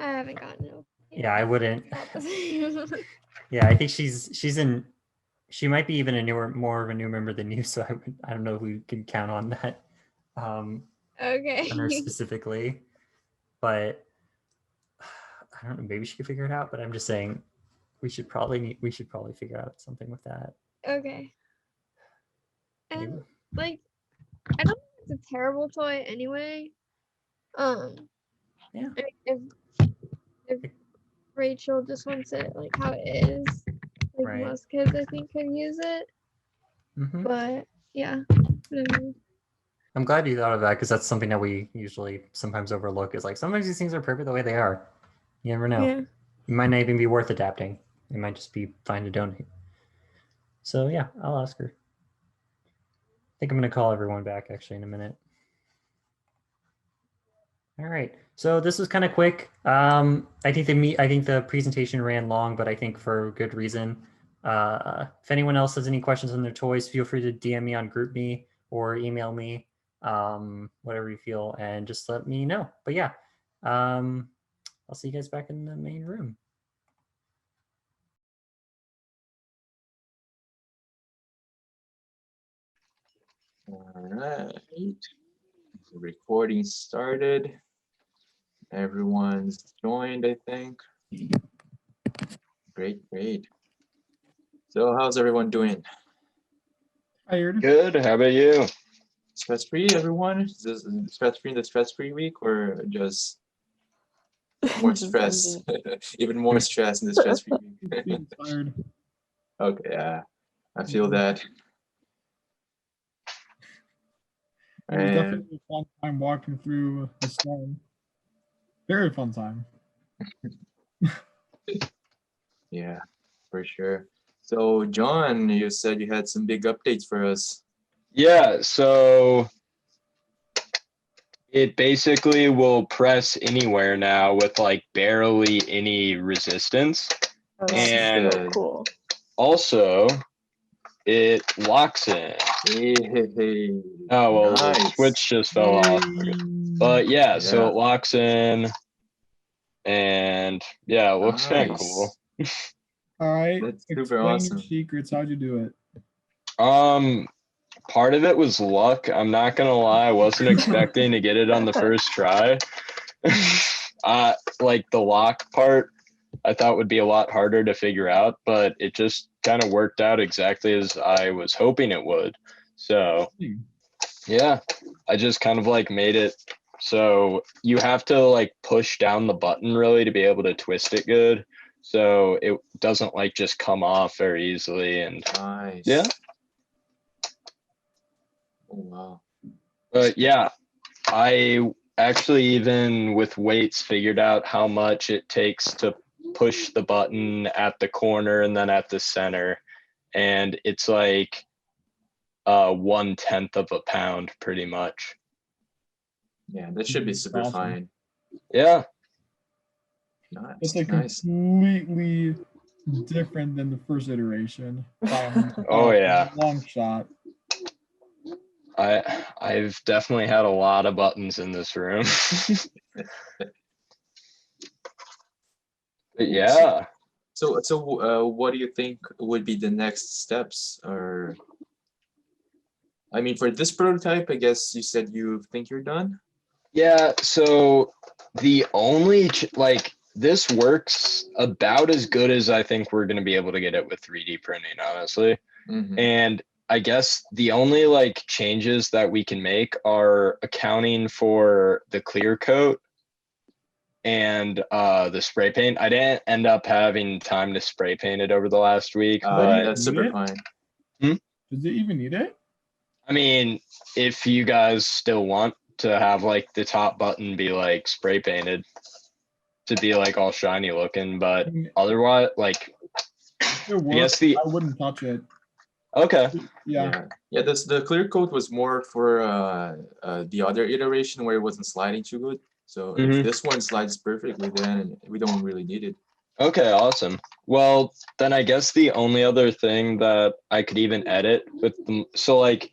I haven't gotten it. Yeah, I wouldn't. About the same. Yeah, I think she's in. She might be even more of a new member than you. So I don't know if we can count on that. Okay. On her specifically, but I don't know. Maybe she could figure it out. But I'm just saying, we should probably figure out something with that. Okay. And Maybe. like, I don't think it's a terrible toy anyway. Yeah. If Rachel just wants it like how it is, like Right. most kids I think can use it. Mhm. But yeah. I'm glad you thought of that because that's something that we usually sometimes overlook. Is like sometimes these things are perfect the way they are. You never know. Yeah. It might not even be worth adapting. It might just be fine to donate. So yeah, I'll ask her. I think I'm going to call everyone back actually in a minute. All right. So this was kind of quick. I think the presentation ran long, but I think for good reason. If anyone else has any questions on their toys, feel free to DM me on GroupMe or email me, whatever you feel, and just let me know. But yeah, I'll see you guys back in the main room. All right. The recording started. Everyone's joined, I think. Great. So how's everyone doing? Tired. Good. How about you? Stress-free, everyone? Is this stress-free in the stress-free week or just more stress? Even more stress in the stress-free week? Being tired. Okay, yeah, I feel that. It was And definitely a fun time walking through the storm. Very fun time. yeah, for sure. So John, you said you had some big updates for us. Yeah, so it basically will press anywhere now with like barely any resistance. Oh, that's And so cool. also it locks in. Hey, Oh, well, the nice. switch just fell off. But yeah, so Yeah. it locks in. And yeah, it looks kind of Nice. cool. All right. That's super Explain awesome. your secrets. How'd you do it? Part of it was luck. I'm not gonna lie, I wasn't expecting to get it on the first try. Like the lock part, I thought would be a lot harder to figure out, but it just kind of worked out exactly as I was hoping it would. So yeah, I just kind of like made it so you have to like push down the button really to be able to twist it good. So it doesn't like just come off very easily. And Nice. yeah. Oh, wow. But yeah, I actually even with weights figured out how much it takes to push the button at the corner and then at the center. And it's like 1/10 of a pound pretty much. Yeah, that should be super Awesome. fine. Yeah. Nice. It's like Nice. completely different than the first iteration. Oh yeah. Long shot. I've definitely had a lot of buttons in this room. But yeah. So what do you think would be the next steps? Or I mean, for this prototype, I guess you said you think you're done? Yeah, so the only like this works about as good as I think we're going to be able to get it with 3D printing, honestly. Mm-hmm. And I guess the only like changes that we can make are accounting for the clear coat and the spray paint. I didn't end up having time to spray paint it over the last week, but That's super fine. Does it even need it? I mean, if you guys still want to have like the top button be like spray painted to be like all shiny looking, but otherwise, like It works. guess the- I wouldn't touch it. Okay. Yeah. Yeah. This the clear coat was more for the other iteration where it wasn't sliding too good. So if Mhm. this one slides perfectly, then we don't really need it. Okay, awesome. Well, then I guess the only other thing that I could even edit with them, so like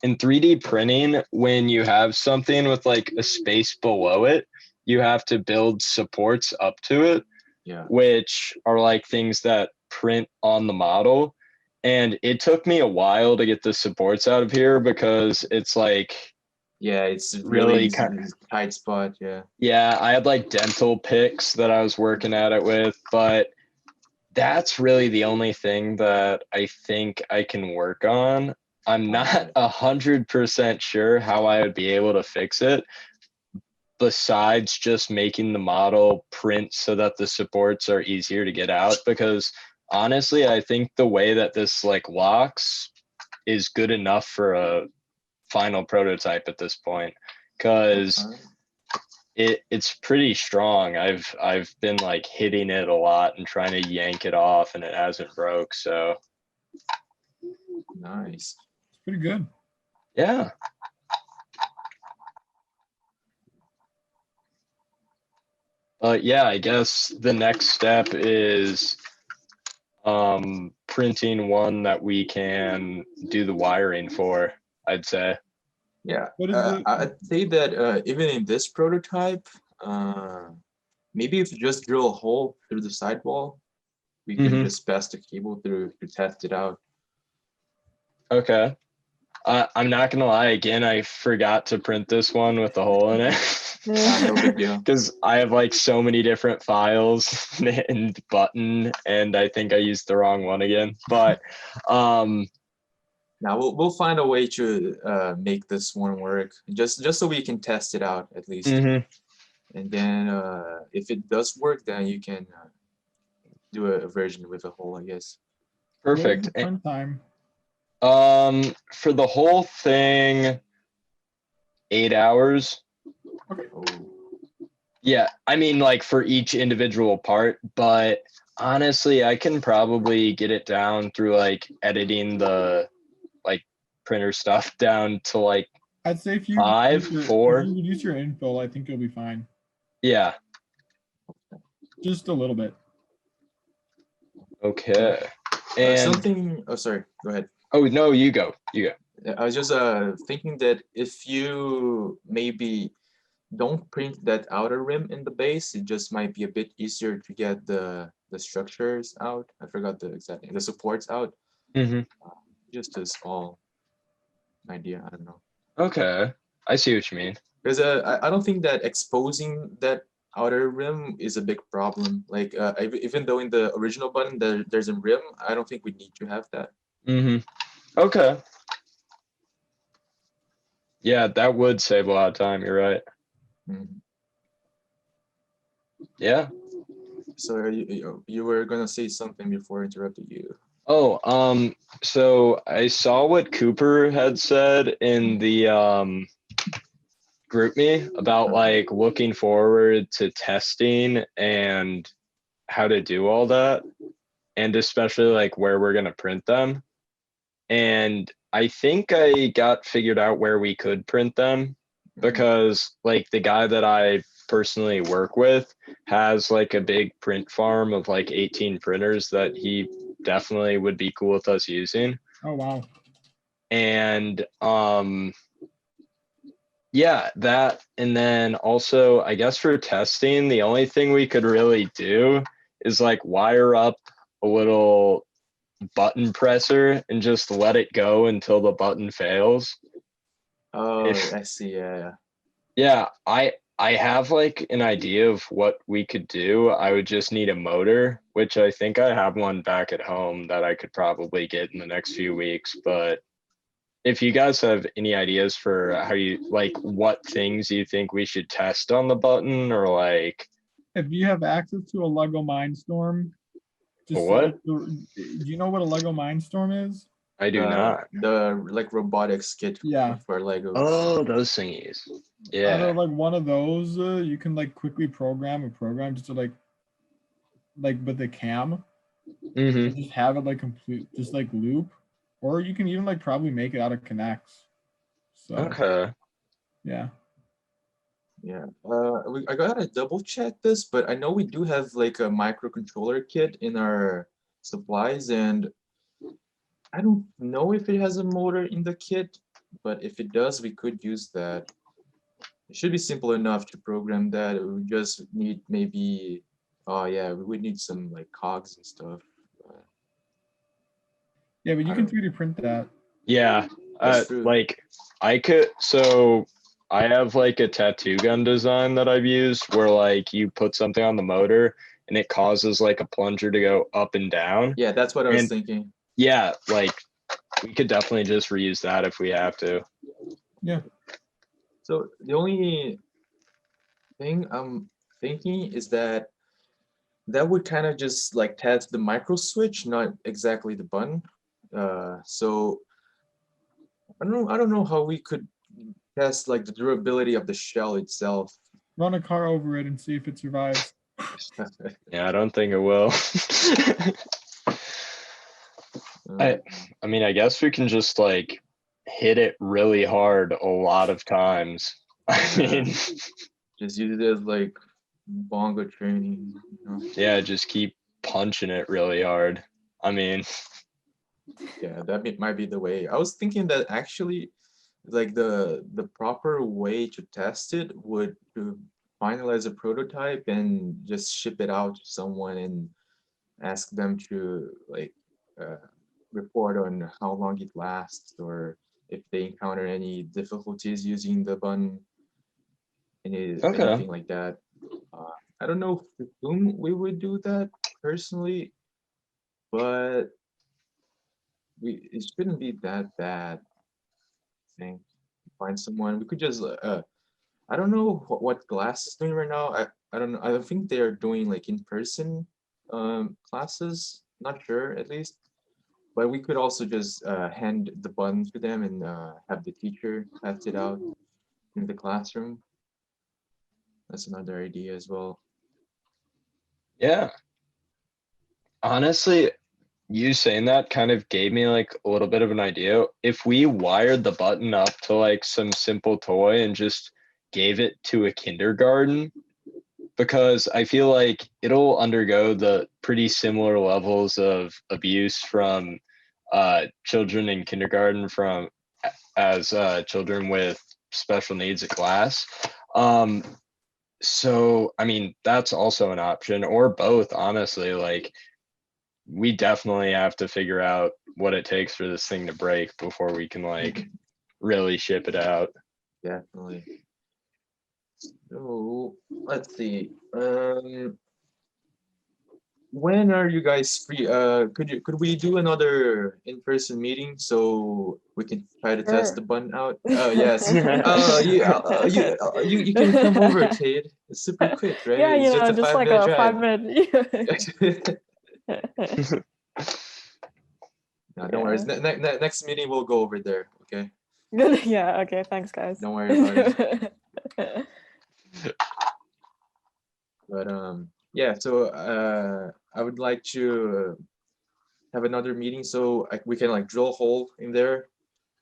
in 3D printing, when you have something with like a space below it, you have to build supports up to it, Yeah. which are like things that print on the model. And it took me a while to get the supports out of here because it's like Yeah, it's really really kind tight spot. Yeah. yeah, I had like dental picks that I was working at it with, but that's really the only thing that I think I can work on. I'm not 100% sure how I would be able to fix it besides just making the model print so that the supports are easier to get out, because honestly, I think the way that this like locks is good enough for a final prototype at this point, because it's pretty strong. I've been like hitting it a lot and trying to yank it off, and it hasn't broke. So Nice. It's pretty good. yeah. Yeah, I guess the next step is printing one that we can do the wiring for, I'd say. Yeah. What is the I'd say that even in this prototype, maybe if you just drill a hole through the sidewall, we can Mhm. just pass the cable through to test it out. Okay. I'm not gonna lie, again, I forgot to print this one with the hole in it. No big deal. Because I have like so many different files and button, and I think I used the wrong one again. But Now we'll find a way to make this one work, just so we can test it out at least. mhm. And then if it does work, then you can do a version with a hole, I guess. what is Perfect. the print time? For the whole thing, 8 hours. Oh, Yeah, I mean like for each individual part, but honestly, I can probably get it down through like editing the like printer stuff down to like I'd say if you 5, if 4. you reduce your infill, I think you'll be fine. Yeah. Just a little bit. Okay. And something. Oh, sorry. Go ahead. oh no, you go. You go. I was just thinking that if you maybe don't print that outer rim in the base, it just might be a bit easier to get the structures out. I forgot the exact name, the supports out. Mhm. Just a small idea. I don't know. Okay. I see what you mean. Because I don't think that exposing that outer rim is a big problem. Like even though in the original button there's a rim, I don't think we need to have that. Mhm. Okay. Yeah, that would save a lot of time. You're right. Mhm. Yeah. So you were gonna say something before I interrupted you. Oh, so I saw what Cooper had said in the group me about like looking forward to testing and how to do all that, and especially like where we're gonna print them. And I think I got figured out where we could print them, because like the guy that I personally work with has like a big print farm of like 18 printers that he definitely would be cool with us using. Oh wow. And yeah, that, and then also I guess for testing, the only thing we could really do is like wire up a little button presser and just let it go until the button fails. Oh, If I see. Yeah. yeah, I have like an idea of what we could do. I would just need a motor, which I think I have one back at home that I could probably get in the next few weeks. But if you guys have any ideas for how you like what things you think we should test on the button, or like If you have access to a Lego Mindstorm, just what? do you know what a Lego Mindstorm is? I do not. The like robotics kit Yeah. for Lego. Oh, those thingies. Out Yeah. of like one of those, you can like quickly program a program just to like with the cam, Mm-hmm. just have it like complete, just like loop, Or you can even like probably make it out of connects. So Okay. yeah. Yeah, I gotta double check this, but I know we do have like a microcontroller kit in our supplies, and I don't know if it has a motor in the kit, but if it does, we could use that. It should be simple enough to program that. We would just need maybe, oh yeah, we would need some like cogs and stuff. But Yeah, but you I can don't. 3D print that. Yeah. That's true. Like I could, so I have like a tattoo gun design that I've used where like you put something on the motor and it causes like a plunger to go up and down. Yeah, that's what I was And thinking. yeah, like we could definitely just reuse that if we have to. Yeah. So the only thing I'm thinking is that would kind of just like test the micro switch, not exactly the button. So I don't know how we could test like the durability of the shell itself. Run a car over it and see if it survives. Yeah, I don't think it will. I mean, I guess we can just like hit it really hard a lot of times. I mean, just use it as like bongo training. You know? Yeah, just keep punching it really hard. I mean, yeah, that might be the way. I was thinking that actually, like the proper way to test it would to finalize a prototype and just ship it out to someone and ask them to like report on how long it lasts or if they encounter any difficulties using the button, anything like that. I don't know for whom we would do that personally, but it shouldn't be that bad. I think find someone. We could just I don't know what Glass is doing right now. I don't know. I don't think they are doing like in-person classes. Not sure at least. But we could also just hand the button to them and have the teacher test it out in the classroom. That's another idea as well. yeah. Honestly, you saying that kind of gave me like a little bit of an idea. If we wired the button up to like some simple toy and just gave it to a kindergarten, because I feel like it'll undergo the pretty similar levels of abuse from children in kindergarten from as children with special needs at class. So I mean that's also an option, or both, honestly. Like we definitely have to figure out what it takes for this thing to break before we can like really ship it out. Definitely. So let's see. When are you guys free? Could we do another in-person meeting so we can try to test the button out? Oh yes. You can come over, Cade. It's super quick, right? Yeah, It's just a just like 5-minute a drive. 5-minute. No, don't worry. Next meeting we'll go over there. Okay. Good. Yeah. Okay. Thanks, guys. Don't worry about it. But yeah. So I would like to have another meeting so we can like drill a hole in there,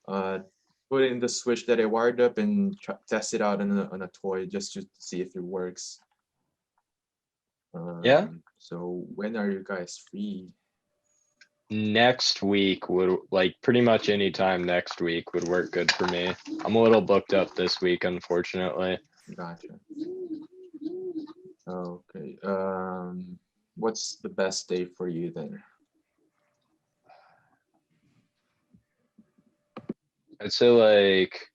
put in the switch that I wired up and test it out on a toy just to see if it works. Yeah. So when are you guys free? Next week would, like, pretty much any time next week would work good for me. I'm a little booked up this week, unfortunately. Gotcha. Okay. What's the best day for you then? I'd say like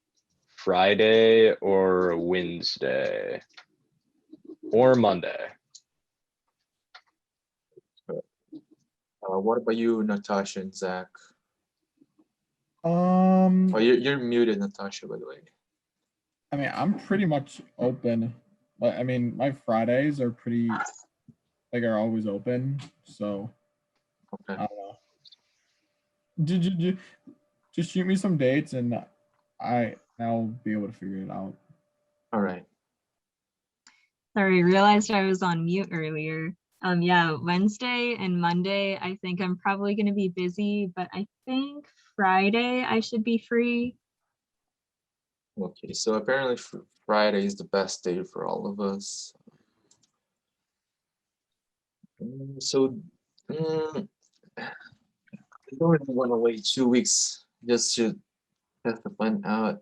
Friday or Wednesday or Monday. What about you, Natasha and Zach? Oh, you're muted, Natasha, by the way. I mean, I'm pretty much open. But I mean, my Fridays are pretty, like, are always open. So, okay. I don't know. Just shoot me some dates and I'll be able to figure it out. All right. Sorry, realized I was on mute earlier. Yeah, Wednesday and Monday, I think I'm probably going to be busy, but I think Friday I should be free. Okay, so apparently Friday is the best day for all of us. So I don't really want to wait 2 weeks just to test the plan out.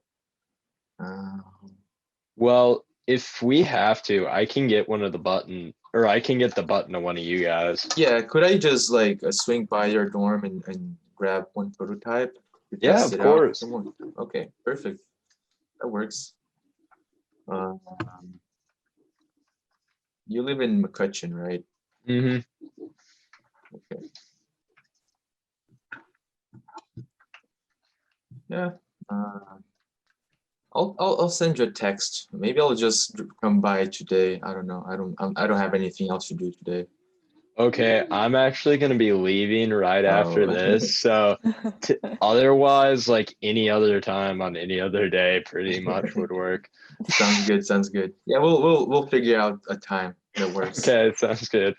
Well, if we have to, I can get one of the button, or I can get the button to one of you guys. Yeah, could I just like swing by your dorm and grab one prototype to Yeah, test of it out? course. Okay, perfect. That works. You live in McCutcheon, right? Mm-hmm. Okay. Yeah. I'll send you a text. Maybe I'll just come by today. I don't know. I don't have anything else to do today. Okay, I'm actually going to be leaving right after Oh. this. So otherwise, like any other time on any other day, pretty much would work. Sounds good. Sounds good. Yeah, we'll figure out a time that works. Okay, sounds good.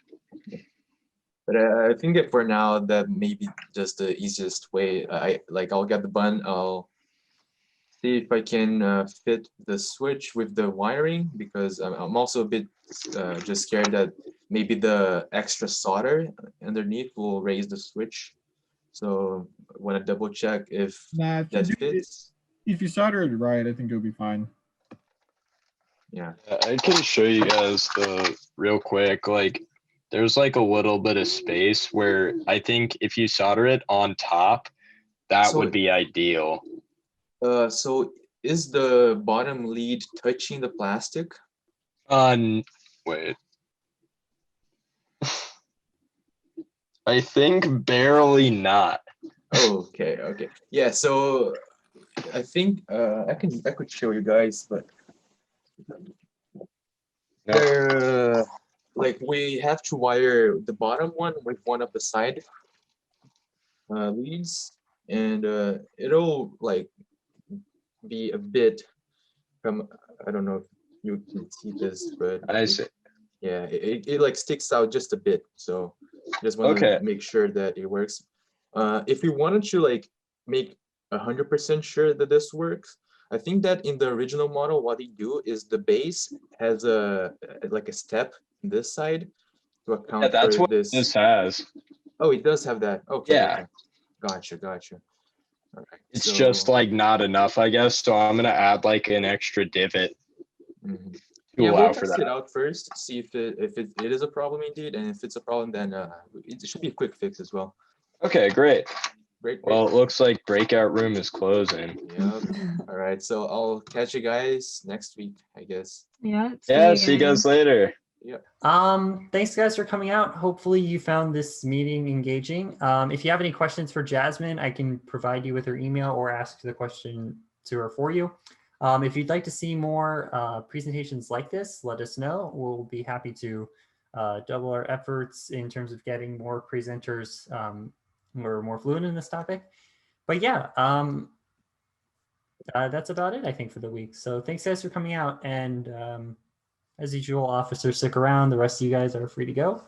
But I think that for now, that may be just the easiest way. I'll get the button. I'll see if I can fit the switch with the wiring, because I'm also a bit just scared that maybe the extra solder underneath will raise the switch. So I want to double check if Nah, that fits. if you solder it right, I think it'll be fine. Yeah. I can show you guys the real quick. Like, there's like a little bit of space where I think if you solder it on top, that So- would be ideal. So is the bottom lead touching the plastic? Wait. I think barely not. Oh, okay, okay. Yeah, so I think I could show you guys, but there, like we have to wire the bottom one with one of the side leads, and it'll like be a bit from, I don't know if you can see this, but I see. Yeah, it like sticks out just a bit, so just want Okay. to make sure that it works. If we wanted to like make 100% sure that this works, I think that in the original model, what they do is the base has like a step on this side to account Yeah, that's for what this. this has. Oh, it does have that. Okay, Yeah. okay. Gotcha, gotcha. All right. It's just like not enough, I guess. So I'm gonna add like an extra divot Mhm. to Yeah, allow we'll for test that. it out first, see if it is a problem indeed, and if it's a problem, then it should be a quick fix as well. Okay, great. Great. Well, it looks like breakout room is closing. Yep. All right. So I'll catch you guys next week, I guess. Yeah. Yeah, see you guys later. Yeah. Thanks guys for coming out. Hopefully you found this meeting engaging. If you have any questions for Jasmine, I can provide you with her email or ask the question to her for you. If you'd like to see more presentations like this, let us know. We'll be happy to double our efforts in terms of getting more presenters who are more fluent in this topic. But yeah, that's about it, I think, for the week. So thanks guys for coming out, and as usual, officers stick around. The rest of you guys are free to go.